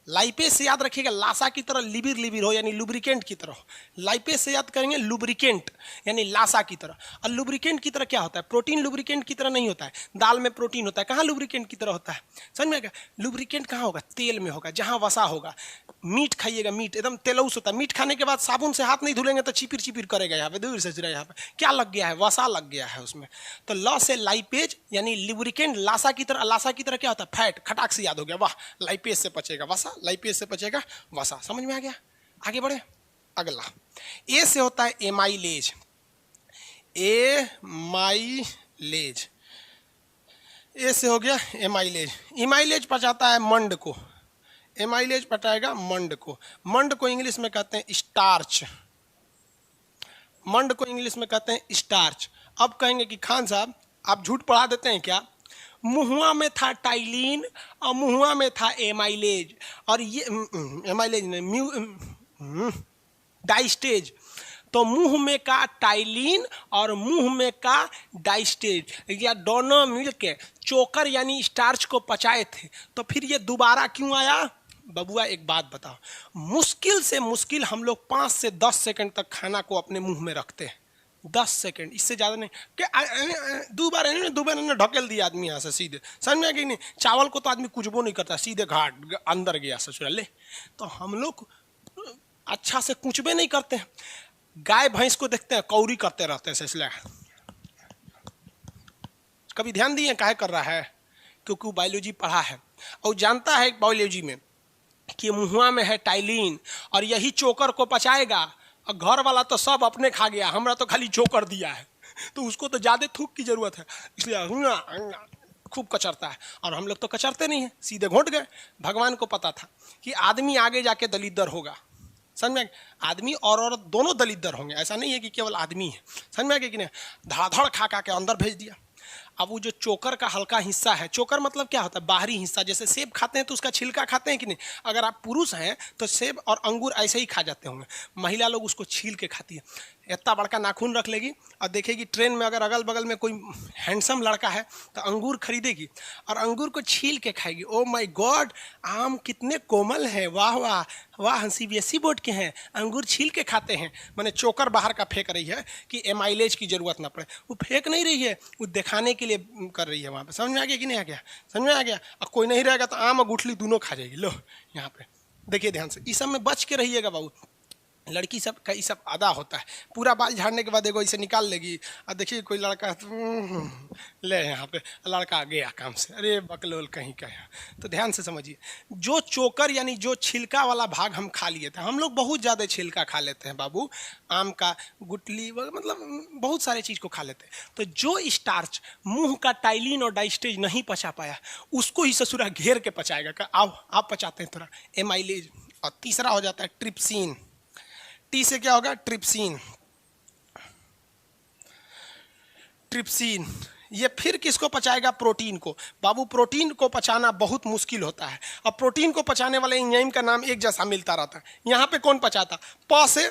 लाइपेज से याद रखिएगा लासा की तरह लिबिर लिबिर हो, यानी लुब्रिकेंट की तरह। लाइपेज से याद करेंगे लुब्रिकेंट, यानी लासा की तरह। और लुब्रिकेंट की तरह क्या होता है? प्रोटीन लुब्रिकेंट की तरह नहीं होता है। दाल में प्रोटीन होता है, कहाँ लुब्रिकेंट की तरह होता है? समझ में आ गया? लुब्रिकेंट कहाँ होगा? तेल में होगा, जहाँ वसा होगा। मीट खाइएगा, मीट एकदम तेलौस होता है। मीट खाने के बाद साबुन से हाथ नहीं धुलेंगे तो चिपिर चिपिर करेगा, यहाँ पे दूर से जरा, यहाँ पे क्या लग गया है? वसा लग गया है उसमें। तो ल से लाइपेज यानी लुब्रिकेंट, लासा की तरह। लासा की तरह क्या होता है? फैट। खटाक से याद हो गया, वाह, लाइपेज से पचेगा वसा, लाइपेज से पचेगा वसा। समझ में आ गया? आगे बढ़े। अगला ए से होता है एमाइलेज। एमाइलेज, ए से हो गया एमाइलेज। एमाइलेज पचाता है मंड को। एमाइलेज पचाएगा मंड को। मंड को इंग्लिश में कहते हैं स्टार्च। मंड को इंग्लिश में कहते हैं स्टार्च। अब कहेंगे कि खान साहब आप झूठ पढ़ा देते हैं क्या? मुहुआ में था टाइलिन और मुहुआ में था एमाइलेज, और ये एमाइलेज नहीं, डाइस्टेज। तो मुंह में का टाइलिन और मुंह में का डाइस्टेज, या दोनों मिलके चोकर यानी स्टार्च को पचाए थे। तो फिर ये दोबारा क्यों आया? बबुआ एक बात बताओ, मुश्किल से मुश्किल हम लोग 5 से 10 सेकंड तक खाना को अपने मुंह में रखते हैं। 10 सेकंड, इससे ज़्यादा नहीं। दो बार ढकेल दिया आदमी यहाँ से सीधे। समझ में आ गई नहीं? चावल को तो आदमी कुचबो नहीं करता, सीधे घाट अंदर गया ससुराल ले। तो हम लोग अच्छा से कुचबे नहीं करते हैं। गाय भैंस को देखते हैं कौरी करते रहते हैं, इसलिए कभी ध्यान दिए काहे कर रहा है? क्योंकि वो बायोलॉजी पढ़ा है और जानता है बायोलॉजी में कि मुहुआ में है टाइलिन और यही चोकर को पचाएगा। और घर वाला तो सब अपने खा गया, हमरा तो खाली चोकर दिया है, तो उसको तो ज़्यादा थूक की जरूरत है, इसलिए खूब कचरता है। और हम लोग तो कचरते नहीं हैं, सीधे घोंट गए। भगवान को पता था कि आदमी आगे जाके दलिद्र होगा। समझ में? आदमी और औरत दोनों दलिद्र होंगे, ऐसा नहीं है कि केवल आदमी है। समझ में आ गया कि नहीं? धड़ाधड़ खा के अंदर भेज दिया। अब वो जो चोकर का हल्का हिस्सा है, चोकर मतलब क्या होता है? बाहरी हिस्सा। जैसे सेब खाते हैं तो उसका छिलका खाते हैं कि नहीं? अगर आप पुरुष हैं तो सेब और अंगूर ऐसे ही खा जाते होंगे, महिला लोग उसको छील के खाती है। इतना बड़का नाखून रख लेगी और देखेगी ट्रेन में अगर अगल बगल में कोई हैंडसम लड़का है तो अंगूर खरीदेगी और अंगूर को छील के खाएगी। ओ माय गॉड, आम कितने कोमल हैं, वाह वाह वाह, CBSE बोर्ड के हैं, अंगूर छील के खाते हैं। मैंने चोकर बाहर का फेंक रही है कि एमाइलेज की जरूरत ना पड़े। वो फेंक नहीं रही है, वो दिखाने के लिए कर रही है वहाँ पे। समझ में आ गया कि नहीं आ गया? समझ में आ गया? और कोई नहीं रहेगा तो आम और गुठली दोनों खा जाएगी। लो यहाँ पे देखिए ध्यान से, इस सब में बच के रहिएगा बाबू। लड़की सब का ये सब आदा होता है, पूरा बाल झाड़ने के बाद एगो इसे निकाल लेगी और देखिए कोई लड़का ले यहाँ पे लड़का आ गया काम से, अरे बकलोल कहीं का है। तो ध्यान से समझिए, जो चोकर यानी जो छिलका वाला भाग हम खा लिए थे, हम लोग बहुत ज़्यादा छिलका खा लेते हैं बाबू, आम का गुटली मतलब बहुत सारे चीज़ को खा लेते हैं। तो जो स्टार्च मुंह का टाइलिन और डाइस्टेज नहीं पचा पाया, उसको ही ससुरा घेर के पचाएगा। आओ आप पचाते हैं थोड़ा एमाइलेज। और तीसरा हो जाता है ट्रिप्सिन। टी से क्या होगा? ट्रिप्सिन। ट्रिप्सिन ये फिर किसको पचाएगा? प्रोटीन को। बाबू प्रोटीन को पचाना बहुत मुश्किल होता है। अब प्रोटीन को पचाने वाले एंजाइम का नाम एक जैसा मिलता रहता है। यहाँ पे कौन पचाता? प से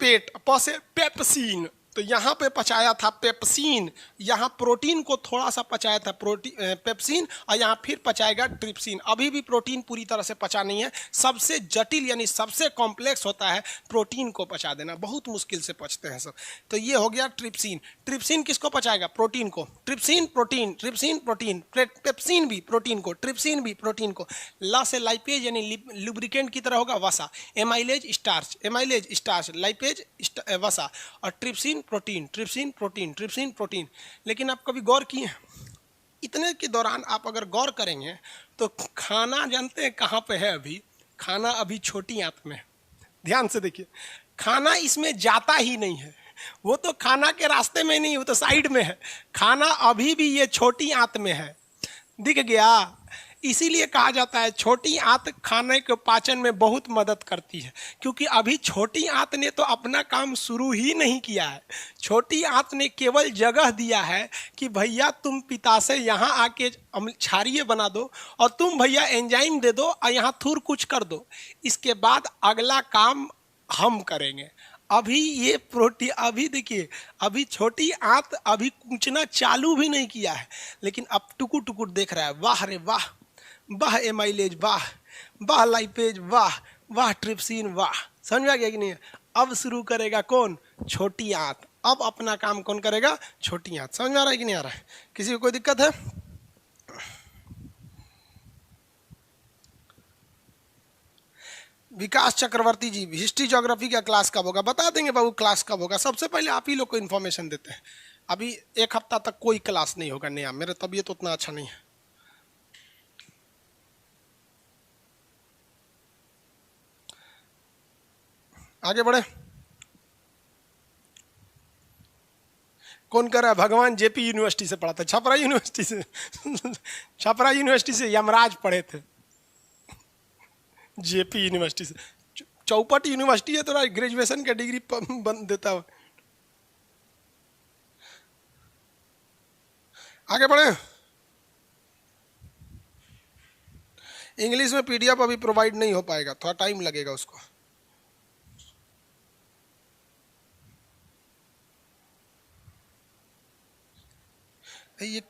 पेट, प से पेप्सिन, तो यहाँ पे पचाया था पेप्सिन, यहाँ प्रोटीन को थोड़ा सा पचाया था पेप्सिन, और यहाँ फिर पचाएगा ट्रिप्सिन। अभी भी प्रोटीन पूरी तरह से पचा नहीं है। सबसे जटिल यानी सबसे कॉम्प्लेक्स होता है प्रोटीन को पचा देना, बहुत मुश्किल से पचते हैं सब। तो ये हो गया ट्रिप्सिन। ट्रिप्सिन किसको पचाएगा? प्रोटीन को। Trypsin protein, trypsin protein, pepsin भी प्रोटीन को, ट्रिप्सिन भी प्रोटीन को। ला से लाइपेज यानी लुब्रिकेंट की तरह होगा वसा, amylase starch, amylase starch, lipase वसा, और trypsin protein, trypsin protein, trypsin protein. लेकिन आप कभी गौर किए? इतने के दौरान आप अगर गौर करेंगे तो खाना जानते हैं कहाँ पे है? अभी खाना अभी छोटी आंत में है। ध्यान से देखिए, खाना इसमें जाता ही नहीं है, वो तो खाना के रास्ते में नहीं, वो तो साइड में है। खाना अभी भी ये छोटी आंत में है। दिख गया? इसीलिए कहा जाता है छोटी आंत खाने के पाचन में बहुत मदद करती है, क्योंकि अभी छोटी आंत ने तो अपना काम शुरू ही नहीं किया है। छोटी आंत ने केवल जगह दिया है कि भैया तुम पिता से यहाँ आके क्षारीय बना दो, और तुम भैया एंजाइम दे दो और यहाँ थूर कुछ कर दो, इसके बाद अगला काम हम करेंगे। अभी ये प्रोटीन, अभी देखिए अभी छोटी आंत अभी कूचना चालू भी नहीं किया है, लेकिन अब टुकुर टुकुर देख रहा है। वाह रे वाह, वाह एमाइलेज, वाह वाह लाइपेज, वाह वाह ट्रिप्सिन, वाह। समझ में आ गया कि नहीं? अब शुरू करेगा कौन? छोटी आंत। अब अपना काम कौन करेगा? छोटी आंत। समझ में आ रहा है कि नहीं आ रहा है? किसी को कोई दिक्कत है? विकास चक्रवर्ती जी, हिस्ट्री ज्योग्राफी का क्लास कब होगा? बता देंगे बाबू क्लास कब होगा। सबसे पहले आप ही लोग को इन्फॉर्मेशन देते हैं। अभी एक हफ्ता तक कोई क्लास नहीं होगा नया, मेरा तबीयत उतना अच्छा नहीं है। आगे बढ़े। कौन कर रहा है? भगवान जेपी यूनिवर्सिटी से पढ़ा था, छपरा यूनिवर्सिटी से छपरा यूनिवर्सिटी से यमराज पढ़े थे, जेपी यूनिवर्सिटी से। चौपट यूनिवर्सिटी है, तो ग्रेजुएशन का डिग्री बन देता हो। आगे बढ़े। इंग्लिश में पीडीएफ अभी प्रोवाइड नहीं हो पाएगा, थोड़ा टाइम लगेगा उसको। ये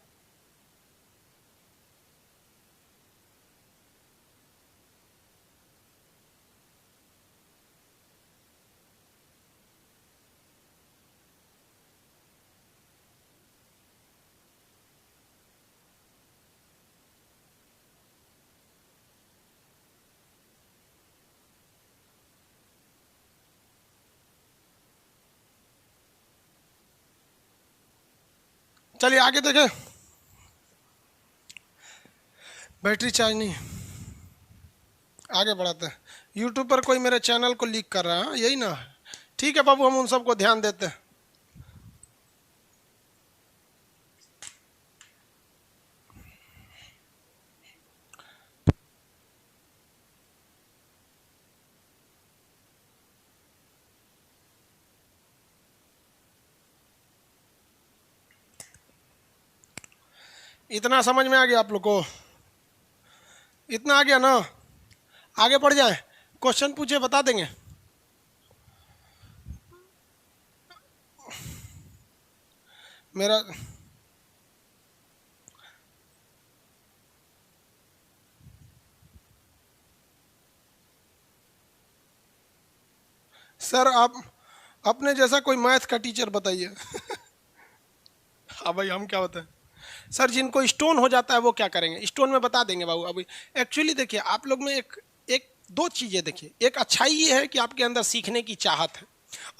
चलिए आगे देखें। बैटरी चार्ज नहीं, आगे बढ़ाते हैं। यूट्यूब पर कोई मेरे चैनल को लीक कर रहा है, यही ना? ठीक है बाबू, हम उन सबको ध्यान देते हैं। इतना समझ में आ गया आप लोग को? इतना आ गया ना? आगे बढ़ जाए, क्वेश्चन पूछे बता देंगे। मेरा सर, आप अपने जैसा कोई मैथ का टीचर बताइए। हाँ भाई, हम क्या बताएं? सर जिनको स्टोन हो जाता है वो क्या करेंगे? स्टोन में बता देंगे बाबू। अभी एक्चुअली देखिए, आप लोग में एक एक दो चीजें देखिए, एक अच्छाई ये है कि आपके अंदर सीखने की चाहत है,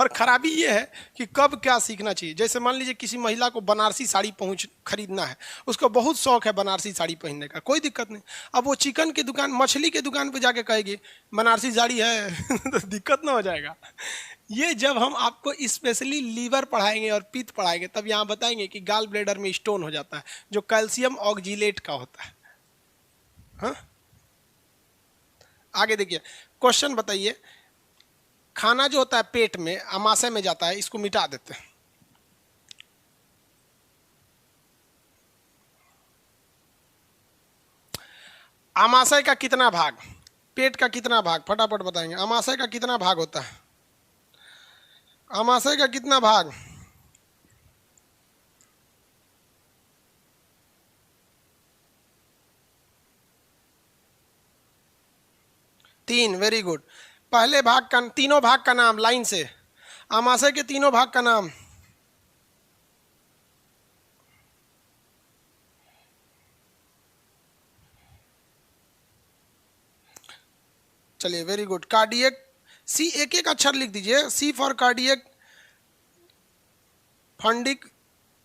और खराबी ये है कि कब क्या सीखना चाहिए। जैसे मान लीजिए किसी महिला को बनारसी साड़ी पहुंच खरीदना है, उसको बहुत शौक है बनारसी साड़ी पहनने का, कोई दिक्कत नहीं। अब वो चिकन की दुकान, मछली की दुकान पे जाके कहेगी बनारसी साड़ी है तो दिक्कत ना हो जाएगा। ये जब हम आपको स्पेशली लीवर पढ़ाएंगे और पित्त पढ़ाएंगे, तब यहाँ बताएंगे कि गाल ब्लेडर में स्टोन हो जाता है जो कैल्शियम ऑक्जिलेट का होता है। हाँ, आगे देखिए क्वेश्चन बताइए, खाना जो होता है पेट में आमाशय में जाता है, इसको मिटा देते हैं। आमाशय का कितना भाग, पेट का कितना भाग, फटाफट बताएंगे। आमाशय का कितना भाग होता है, आमाशय का कितना भाग? तीन, वेरी गुड। पहले भाग का, तीनों भाग का नाम लाइन से, आमाशय के तीनों भाग का नाम। चलिए वेरी गुड। कार्डियक, सी, एक एक अक्षर लिख दीजिए। C for cardiac, fundic,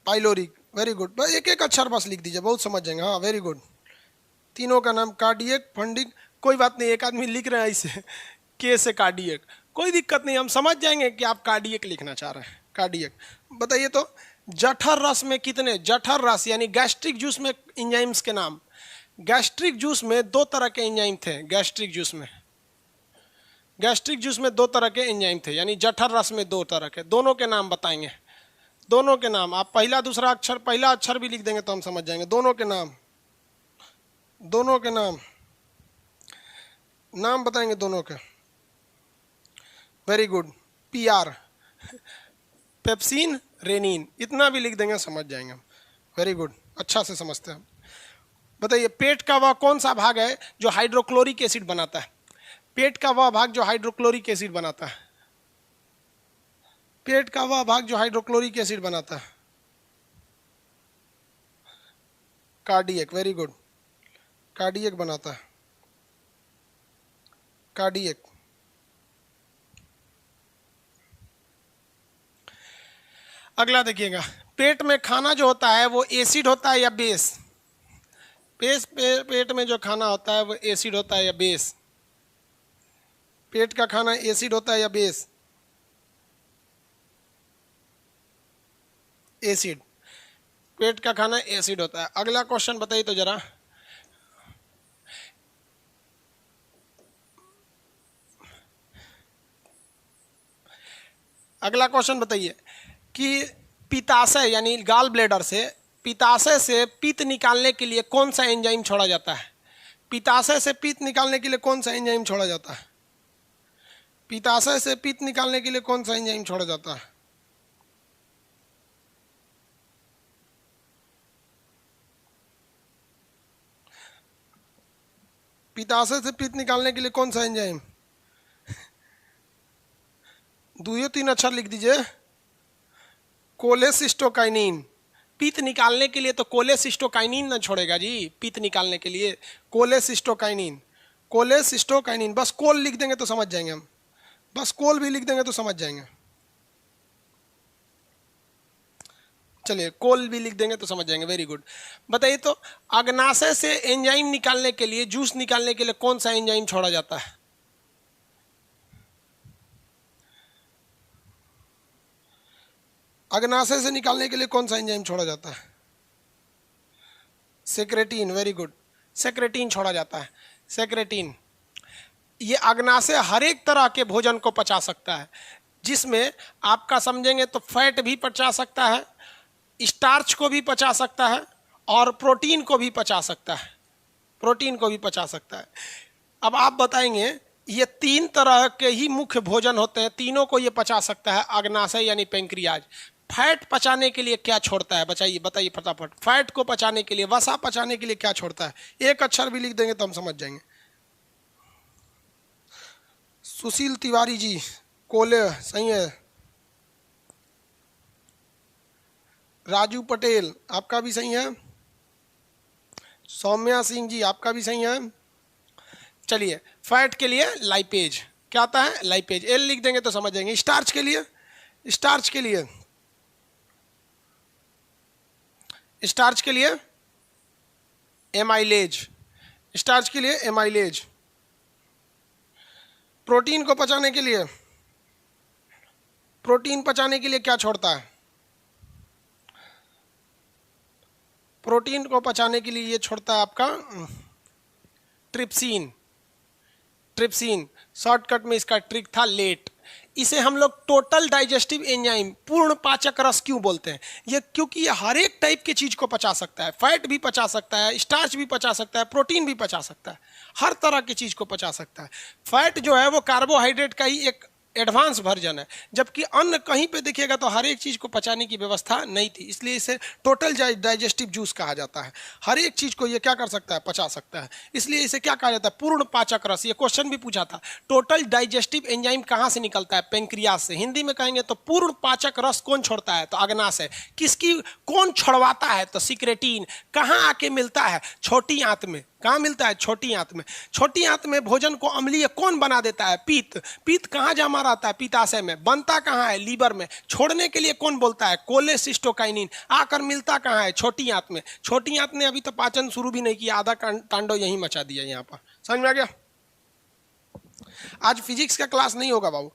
pyloric, very good. बस एक एक अक्षर बस लिख दीजिए, बहुत समझ जाएंगे। हाँ वेरी गुड। तीनों का नाम कार्डियक, फंडिक, कोई बात नहीं, एक आदमी लिख रहे हैं ऐसे के से कार्डियक, कोई दिक्कत नहीं, हम समझ जाएंगे कि आप कार्डियक लिखना चाह रहे हैं। कार्डियक बताइए तो, जठर रस में कितने, जठर रस यानी गैस्ट्रिक जूस में एंजाइम्स के नाम। गैस्ट्रिक जूस में दो तरह के एंजाइम थे, गैस्ट्रिक जूस में, गैस्ट्रिक जूस में दो तरह के एंजाइम थे, यानी जठर रस में दो तरह के, दोनों के नाम बताएंगे। दोनों के नाम, आप पहला दूसरा अक्षर, पहला अक्षर भी लिख देंगे तो हम समझ जाएंगे। दोनों के नाम, दोनों के नाम, नाम बताएंगे दोनों के। Very good. P R, pepsin, rennin, इतना भी लिख देंगे समझ जाएंगे। वेरी गुड, अच्छा से समझते हैं। बताइए पेट का वह कौन सा भाग है जो हाइड्रोक्लोरिक एसिड बनाता है, पेट का वह भाग जो हाइड्रोक्लोरिक एसिड बनाता है, पेट का वह भाग जो हाइड्रोक्लोरिक एसिड बनाता है। कार्डियक, वेरी गुड, कार्डियक बनाता है, कार्डियक। अगला देखिएगा, पेट में खाना जो होता है वो एसिड होता है या बेस? पेट में जो खाना होता है वो एसिड होता है या बेस? पेट का खाना एसिड होता है या बेस? एसिड, पेट का खाना एसिड होता है। अगला क्वेश्चन बताइए तो जरा, अगला क्वेश्चन बताइए कि पित्ताशय यानी गाल ब्लेडर से, पित्ताशय से पित्त निकालने के लिए कौन सा एंजाइम छोड़ा जाता है? पित्ताशय से पित्त निकालने के लिए कौन सा एंजाइम छोड़ा जाता है? पित्ताशय से पित्त निकालने के लिए कौन सा एंजाइम छोड़ा जाता है? पित्ताशय से पित्त निकालने के लिए कौन सा एंजाइम? दो तीन अक्षर लिख दीजिए। कोलेसिस्टोकाइनिन। पित्त निकालने के लिए तो कोलेसिस्टोकाइनिन ना छोड़ेगा जी, पित्त निकालने के लिए कोलेसिस्टोकाइनिन, कोलेसिस्टोकाइनिन, बस कोल लिख देंगे तो समझ जाएंगे हम, बस कोल भी लिख देंगे तो समझ जाएंगे। चलिए कोल भी लिख देंगे तो समझ जाएंगे, वेरी गुड। बताइए तो, अग्नाशय से एंजाइम निकालने के लिए, जूस निकालने के लिए कौन सा एंजाइम छोड़ा जाता है? अग्नाशय से निकालने के लिए कौन सा एंजाइम छोड़ा जाता है? सेक्रेटिन, वेरी गुड, सेक्रेटिन छोड़ा जाता है, सेक्रेटिन। ये अग्नाशय हर एक तरह के भोजन को पचा सकता है, जिसमें आपका समझेंगे तो फैट भी पचा सकता है, स्टार्च को भी पचा सकता है, और प्रोटीन को भी पचा सकता है, प्रोटीन को भी पचा सकता है। अब आप बताएंगे, ये तीन तरह के ही मुख्य भोजन होते हैं, तीनों को ये पचा सकता है अग्नाशय यानी पेंक्रियाज। फैट पचाने के लिए क्या छोड़ता है, बताइए बताइए फटाफट। फैट को पचाने के लिए, वसा पचाने के लिए क्या छोड़ता है? एक अक्षर भी लिख देंगे तो हम समझ जाएंगे। सुशील तिवारी जी, कोले सही है। राजू पटेल आपका भी सही है। सौम्या सिंह जी आपका भी सही है। चलिए, फैट के लिए लाइपेज क्या आता है, लाइपेज, एल लिख देंगे तो समझ जाएंगे। स्टार्च के लिए, स्टार्च के लिए, स्टार्च के लिए एमाइलेज, स्टार्च के लिए एमाइलेज। प्रोटीन को पचाने के लिए, प्रोटीन पचाने के लिए क्या छोड़ता है, प्रोटीन को पचाने के लिए ये छोड़ता है आपका ट्रिप्सिन, ट्रिप्सिन, शॉर्टकट में इसका ट्रिक था लेट। इसे हम लोग टोटल डाइजेस्टिव एंजाइम, पूर्ण पाचक रस क्यों बोलते हैं, ये क्योंकि ये हर एक टाइप की चीज को पचा सकता है, फैट भी पचा सकता है, स्टार्च भी पचा सकता है, प्रोटीन भी पचा सकता है, हर तरह की चीज को पचा सकता है। फैट जो है वो कार्बोहाइड्रेट का ही एक एडवांस वर्जन है, जबकि अन्न कहीं पे देखिएगा तो हर एक चीज को पचाने की व्यवस्था नहीं थी, इसलिए इसे टोटल डाइजेस्टिव जूस कहा जाता है। हर एक चीज को ये क्या कर सकता है, पचा सकता है, इसलिए इसे क्या कहा जाता है, पूर्ण पाचक रस। ये क्वेश्चन भी पूछा था, टोटल डाइजेस्टिव एंजाइम कहाँ से निकलता है, पेंक्रियास से। हिंदी में कहेंगे तो पूर्ण पाचक रस कौन छोड़ता है, तो अग्नाशय। किसकी, कौन छुड़वाता है, तो सिक्रेटिन। कहाँ आके मिलता है, छोटी आंत में। कहाँ मिलता है, छोटी आंत में। छोटी आंत में भोजन को अम्लीय कौन बना देता है, पीत। पीत कहाँ जमा रहता है, पित्ताशय में। बनता कहाँ है, लीवर में। छोड़ने के लिए कौन बोलता है, कोलेसिस्टोकाइनिन। आकर मिलता कहाँ है, छोटी आंत में। छोटी आंत ने अभी तो पाचन शुरू भी नहीं किया, आधा तांडव यहीं मचा दिया यहाँ पर। समझ में आ गया। आज फिजिक्स का क्लास नहीं होगा बाबू,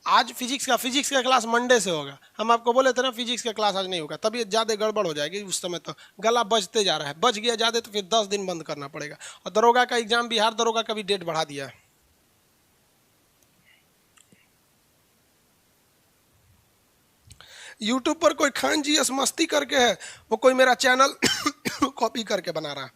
आज फिजिक्स का क्लास मंडे से होगा। हम आपको बोले थे ना फिजिक्स का क्लास आज नहीं होगा, तभी ज़्यादा गड़बड़ हो जाएगी। उस समय तो गला बजते जा रहा है, बज गया ज़्यादा तो फिर 10 दिन बंद करना पड़ेगा। और दरोगा का एग्जाम, बिहार दरोगा का भी डेट बढ़ा दिया है। यूट्यूब पर कोई खान जी मस्ती करके है, वो कोई मेरा चैनल कॉपी करके बना रहा है,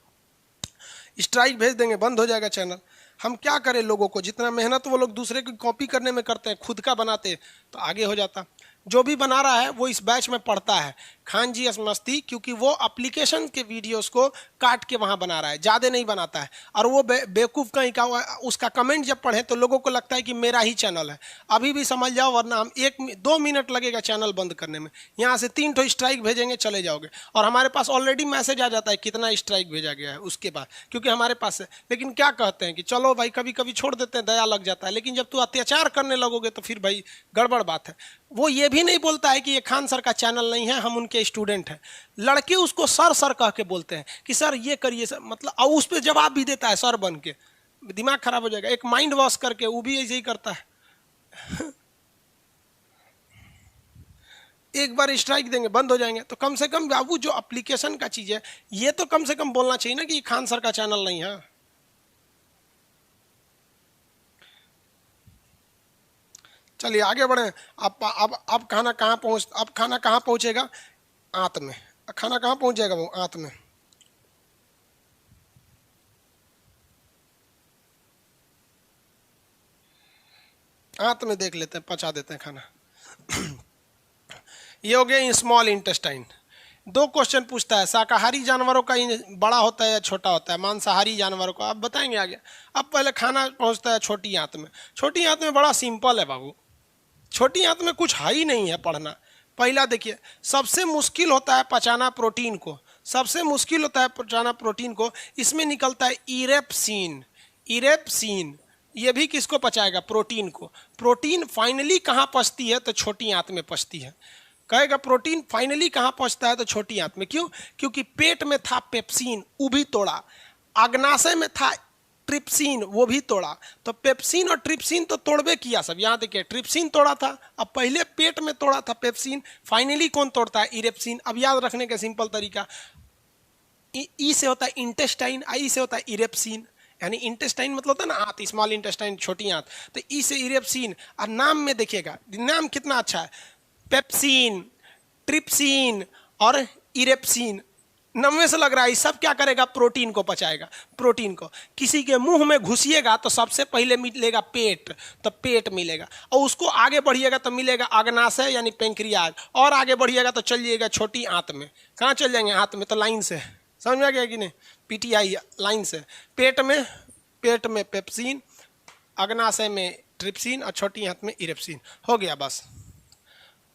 स्ट्राइक भेज देंगे, बंद हो जाएगा चैनल। हम क्या करें, लोगों को जितना मेहनत वो लोग दूसरे की कॉपी करने में करते हैं, खुद का बनाते तो आगे हो जाता। जो भी बना रहा है वो इस बैच में पढ़ता है, खान जी मस्ती, क्योंकि वो एप्लीकेशन के वीडियोस को काट के वहाँ बना रहा है, ज़्यादा नहीं बनाता है। और वो बेवकूफ़ कहीं का, उसका कमेंट जब पढ़े तो लोगों को लगता है कि मेरा ही चैनल है। अभी भी समझ जाओ, वरना हम 1-2 मिनट लगेगा चैनल बंद करने में। यहाँ से 3 ठो स्ट्राइक भेजेंगे, चले जाओगे। और हमारे पास ऑलरेडी मैसेज आ जाता है कितना स्ट्राइक भेजा गया है उसके बाद, क्योंकि हमारे पास है। लेकिन क्या कहते हैं कि चलो भाई, कभी कभी छोड़ देते हैं, दया लग जाता है। लेकिन जब तू अत्याचार करने लगोगे तो फिर भाई गड़बड़ बात है। वो ये भी नहीं बोलता है कि ये खान सर का चैनल नहीं है, हम उनके स्टूडेंट हैं। लड़के उसको सर सर कह के बोलते हैं कि सर ये करिए सर, मतलब, और उस पर जवाब भी देता है सर बन के। दिमाग खराब हो जाएगा। एक माइंड वॉश करके वो भी ऐसे ही करता है। एक बार स्ट्राइक देंगे, बंद हो जाएंगे। तो कम से कम बाबू, जो एप्लीकेशन का चीज है ये तो कम से कम बोलना चाहिए ना कि खान सर का चैनल नहीं है। चलिए आगे बढ़े। अब खाना कहाँ पहुंचेगा, आंत में। खाना कहाँ पहुंच जाएगा, वो आंत में। आंत में देख लेते हैं, पचा देते हैं खाना। ये हो गया स्मॉल इंटेस्टाइन। 2 क्वेश्चन पूछता है, शाकाहारी जानवरों का बड़ा होता है या छोटा होता है, मांसाहारी जानवरों का। आप बताएंगे आगे। अब पहले खाना पहुंचता है छोटी आंत में। छोटी आंत में बड़ा सिंपल है बाबू, छोटी आंत में कुछ है ही नहीं है पढ़ना। पहला देखिए, सबसे मुश्किल होता है पचाना प्रोटीन को, सबसे मुश्किल होता है पचाना प्रोटीन को। इसमें निकलता है इरेप्सिन। इरेप्सिन ये भी किसको पचाएगा, प्रोटीन को। प्रोटीन फाइनली कहाँ पचती है, तो छोटी आंत में पचती है। कहेगा प्रोटीन फाइनली कहाँ पहुंचता है, तो छोटी आंत में। क्यों, क्योंकि पेट में था पेप्सिन, वो भी तोड़ा। अग्नाशय में था ट्रिप्सिन, वो भी तोड़ा। तो पेप्सिन और ट्रिप्सिन तो तोड़बे किया सब। यहाँ देखिए, ट्रिप्सिन तोड़ा था, अब पहले पेट में तोड़ा था पेप्सिन, फाइनली कौन तोड़ता है, इरेप्सिन। अब याद रखने का सिंपल तरीका, ई से होता है इंटेस्टाइन, आई से होता है इरेप्सिन। यानी इंटेस्टाइन मतलब होता है ना आंत, स्मॉल इंटेस्टाइन छोटी आंत, तो ई से इरेप्सिन। और नाम में देखिएगा, नाम कितना अच्छा है, पेप्सिन, ट्रिप्सिन और इरेप्सिन। नब्बे से लग रहा है सब क्या करेगा, प्रोटीन को पचाएगा। प्रोटीन को किसी के मुंह में घुसिएगा तो सबसे पहले मिलेगा पेट, तो पेट मिलेगा। और उसको आगे बढ़िएगा तो मिलेगा अग्नाशय यानी पेंक्रियाज, और आगे बढ़िएगा तो चलिएगा छोटी आंत में। कहाँ चल जाएंगे, आंत में, तो लाइन से। समझ में आ गया कि नहीं, पीटीआई लाइन से। पेट में पेप्सिन, अग्नाशय में ट्रिप्सिन और छोटी आंत में इरेप्सिन। हो गया, बस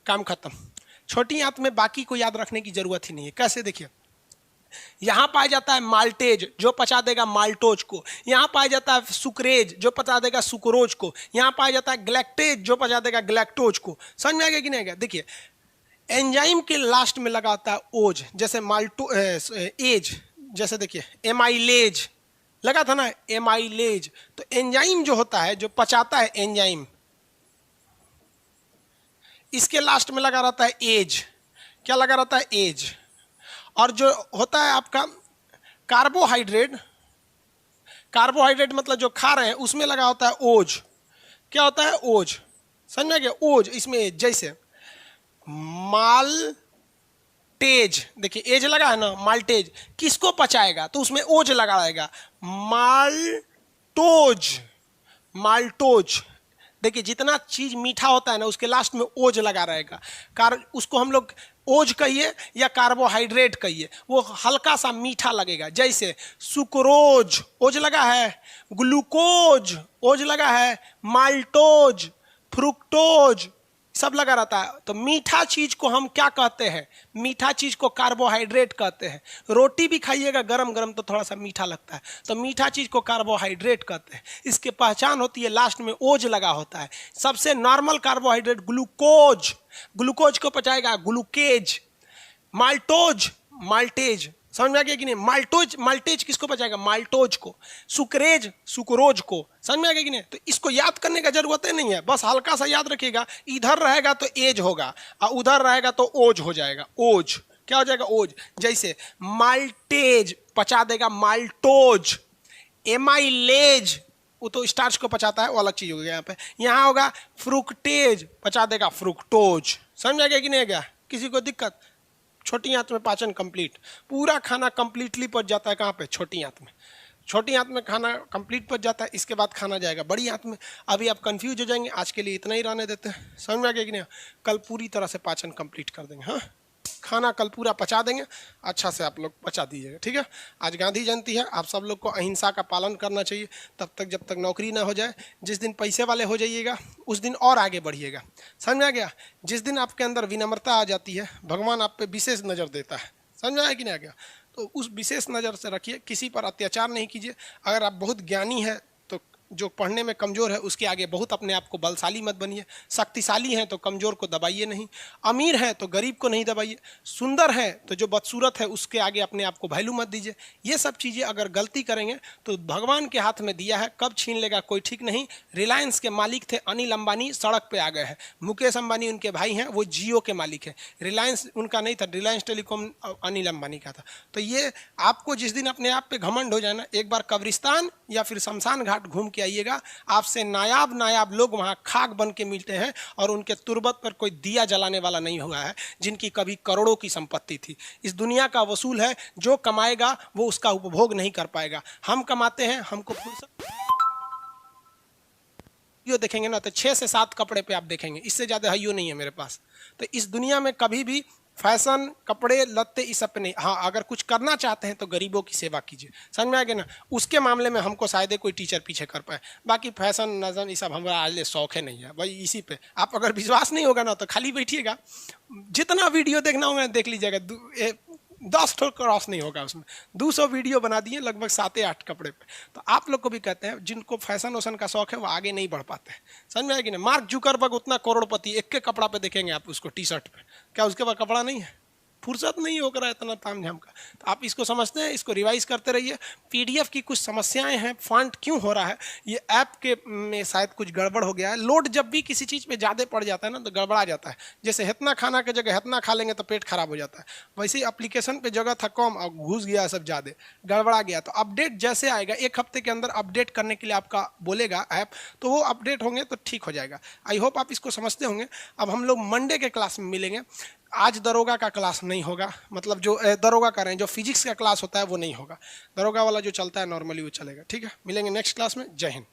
काम खत्म। छोटी आंत में बाकी को याद रखने की जरूरत ही नहीं है। कैसे, देखिए, यहाँ पाया जाता है माल्टेज जो पचा देगा माल्टोज को, यहाँ पाया जाता है सुक्रेज जो पचा देगा सुक्रोज को, यहाँ पाया जाता है ग्लैक्टेज जो पचा देगा ग्लैक्टोज को। समझ में आ गया कि नहीं आ गया? देखिए एंजाइम के लास्ट में लगा होता है ओज, जैसे माल्टो एज, जैसे देखिए एमाइलेज लगा था ना, एमाइलेज। तो एंजाइम जो होता है जो पचाता है एंजाइम, इसके लास्ट में लगा रहता है एज। क्या लगा रहता है? एज। और जो होता है आपका कार्बोहाइड्रेट, कार्बोहाइड्रेट मतलब जो खा रहे हैं उसमें लगा होता है ओज। क्या होता है? ओज। समझ में आ गया? ओज, इसमें एज। जैसे माल्टेज, देखिए एज लगा है ना, माल्टेज किसको पचाएगा? तो उसमें ओज लगा रहेगा, माल्टोज। माल्टोज, देखिए जितना चीज मीठा होता है ना उसके लास्ट में ओज लगा रहेगा। उसको हम लोग ओज कहिए या कार्बोहाइड्रेट कहिए, वो हल्का सा मीठा लगेगा। जैसे सुक्रोज ओज लगा है, ग्लूकोज ओज लगा है, माल्टोज, फ्रुक्टोज सब लगा रहता है। तो मीठा चीज को हम क्या कहते हैं? मीठा चीज को कार्बोहाइड्रेट कहते हैं। रोटी भी खाइएगा गरम गरम तो थोड़ा सा मीठा लगता है, तो मीठा चीज को कार्बोहाइड्रेट कहते हैं। इसकी पहचान होती है लास्ट में ओज लगा होता है। सबसे नॉर्मल कार्बोहाइड्रेट ग्लूकोज, ग्लूकोज को पचाएगा ग्लूकेज। Maltose, maltase. समझ में आ गया कि नहीं? माल्टोज, माल्टेज किसको पचाएगा? माल्टोज को। सुक्रेज, सुक्रोज को। समझ में आ गया कि नहीं? तो इसको याद करने का जरूरत नहीं है, बस हल्का सा याद रखिएगा। इधर रहेगा तो एज होगा और उधर रहेगा तो ओज हो जाएगा। ओज क्या हो जाएगा? ओज। जैसे माल्टेज पचा देगा माल्टोज, एमाइलेज वो तो स्टार्च को पचाता है, वो अलग चीज हो गया। यहाँ पे यहाँ होगा फ्रुक्टेज पचा देगा फ्रुक्टोज। समझ आ गया कि नहीं आ गया? किसी को दिक्कत? छोटी आंत में पाचन कंप्लीट, पूरा खाना कंप्लीटली पच जाता है। कहाँ पे? छोटी आंत में। छोटी आंत में खाना कंप्लीट पच जाता है, इसके बाद खाना जाएगा बड़ी आंत में। अभी आप कंफ्यूज हो जाएंगे, आज के लिए इतना ही रहने देते हैं। समझ में आ गया कि नहीं? कल पूरी तरह से पाचन कंप्लीट कर देंगे। हाँ, खाना कल पूरा पचा देंगे, अच्छा से आप लोग पचा दीजिएगा, ठीक है? आज गांधी जयंती है, आप सब लोग को अहिंसा का पालन करना चाहिए तब तक जब तक नौकरी ना हो जाए। जिस दिन पैसे वाले हो जाइएगा उस दिन और आगे बढ़िएगा। समझ में आ गया? जिस दिन आपके अंदर विनम्रता आ जाती है भगवान आप पे विशेष नज़र देता है। समझ में आया कि नहीं आ गया? तो उस विशेष नज़र से रखिए, किसी पर अत्याचार नहीं कीजिए। अगर आप बहुत ज्ञानी है तो जो पढ़ने में कमज़ोर है उसके आगे बहुत अपने आप को बलशाली मत बनिए। शक्तिशाली हैं तो कमज़ोर को दबाइए नहीं, अमीर हैं तो गरीब को नहीं दबाइए, सुंदर है तो जो बदसूरत है उसके आगे अपने आप को वैल्यू मत दीजिए। ये सब चीज़ें अगर गलती करेंगे तो भगवान के हाथ में दिया है, कब छीन लेगा कोई ठीक नहीं। रिलायंस के मालिक थे अनिल अंबानी, सड़क पे आ गए हैं। मुकेश अंबानी उनके भाई हैं, वो जियो के मालिक हैं। रिलायंस उनका नहीं था, रिलायंस टेलीकॉम अनिल अंबानी का था। तो ये आपको जिस दिन अपने आप पे घमंड हो जाए ना, एक बार कब्रिस्तान या फिर शमशान घाट घूम के आइएगा, आपसे नायाब नायाब लोग वहाँ खाक बन के मिलते हैं और उनके तुरबत पर कोई दिया जलाने वाला नहीं हुआ है जिनकी कभी करोड़ों की संपत्ति थी। इस दुनिया का वसूल है, जो कमाएगा वो उसका उपभोग नहीं कर पाएगा। हम कमाते हैं, हमको वीडियो देखेंगे ना तो 6 से 7 कपड़े पे आप देखेंगे, इससे ज़्यादा हइयो नहीं है मेरे पास। तो इस दुनिया में कभी भी फैशन, कपड़े लत्ते इस सब पे नहीं। हाँ, अगर कुछ करना चाहते हैं तो गरीबों की सेवा कीजिए। समझ में आ गया ना? उसके मामले में हमको शायद कोई टीचर पीछे कर पाए। बाकी फैशन नजम ये सब हमारा आज शौक है नहीं है भाई। इसी पे आप अगर विश्वास नहीं होगा ना तो खाली बैठिएगा, जितना वीडियो देखना होगा देख लीजिएगा। 10 ठो क्रॉस नहीं होगा उसमें। 200 वीडियो बना दिए लगभग 7 या 8 कपड़े पे। तो आप लोग को भी कहते हैं जिनको फैशन वैशन का शौक है वो आगे नहीं बढ़ पाते हैं। समझ में आएगी ना? मार्क जुकरबर्ग उतना करोड़पति, एक के कपड़ा पे देखेंगे आप उसको, टी शर्ट पे, क्या उसके पास कपड़ा नहीं है? फुर्सत नहीं होकर इतना ताम झाम का। तो आप इसको समझते हैं, इसको रिवाइज करते रहिए। पीडीएफ की कुछ समस्याएं हैं, फॉन्ट क्यों हो रहा है, ये ऐप के में शायद कुछ गड़बड़ हो गया है। लोड जब भी किसी चीज़ पे ज़्यादा पड़ जाता है ना तो गड़बड़ा जाता है। जैसे हेतना खाना की जगह हेतना खा लेंगे तो पेट खराब हो जाता है, वैसे ही एप्लीकेशन पे जगह था कम और घुस गया सब ज़्यादा, गड़बड़ा गया। तो अपडेट जैसे आएगा, 1 हफ्ते के अंदर अपडेट करने के लिए आपका बोलेगा ऐप, तो वो अपडेट होंगे तो ठीक हो जाएगा। आई होप आप इसको समझते होंगे। अब हम लोग मंडे के क्लास में मिलेंगे। आज दरोगा का क्लास नहीं होगा, मतलब जो दरोगा कर रहे हैं, जो फिजिक्स का क्लास होता है वो नहीं होगा। दरोगा वाला जो चलता है नॉर्मली वो चलेगा, ठीक है? मिलेंगे नेक्स्ट क्लास में। जय हिंद।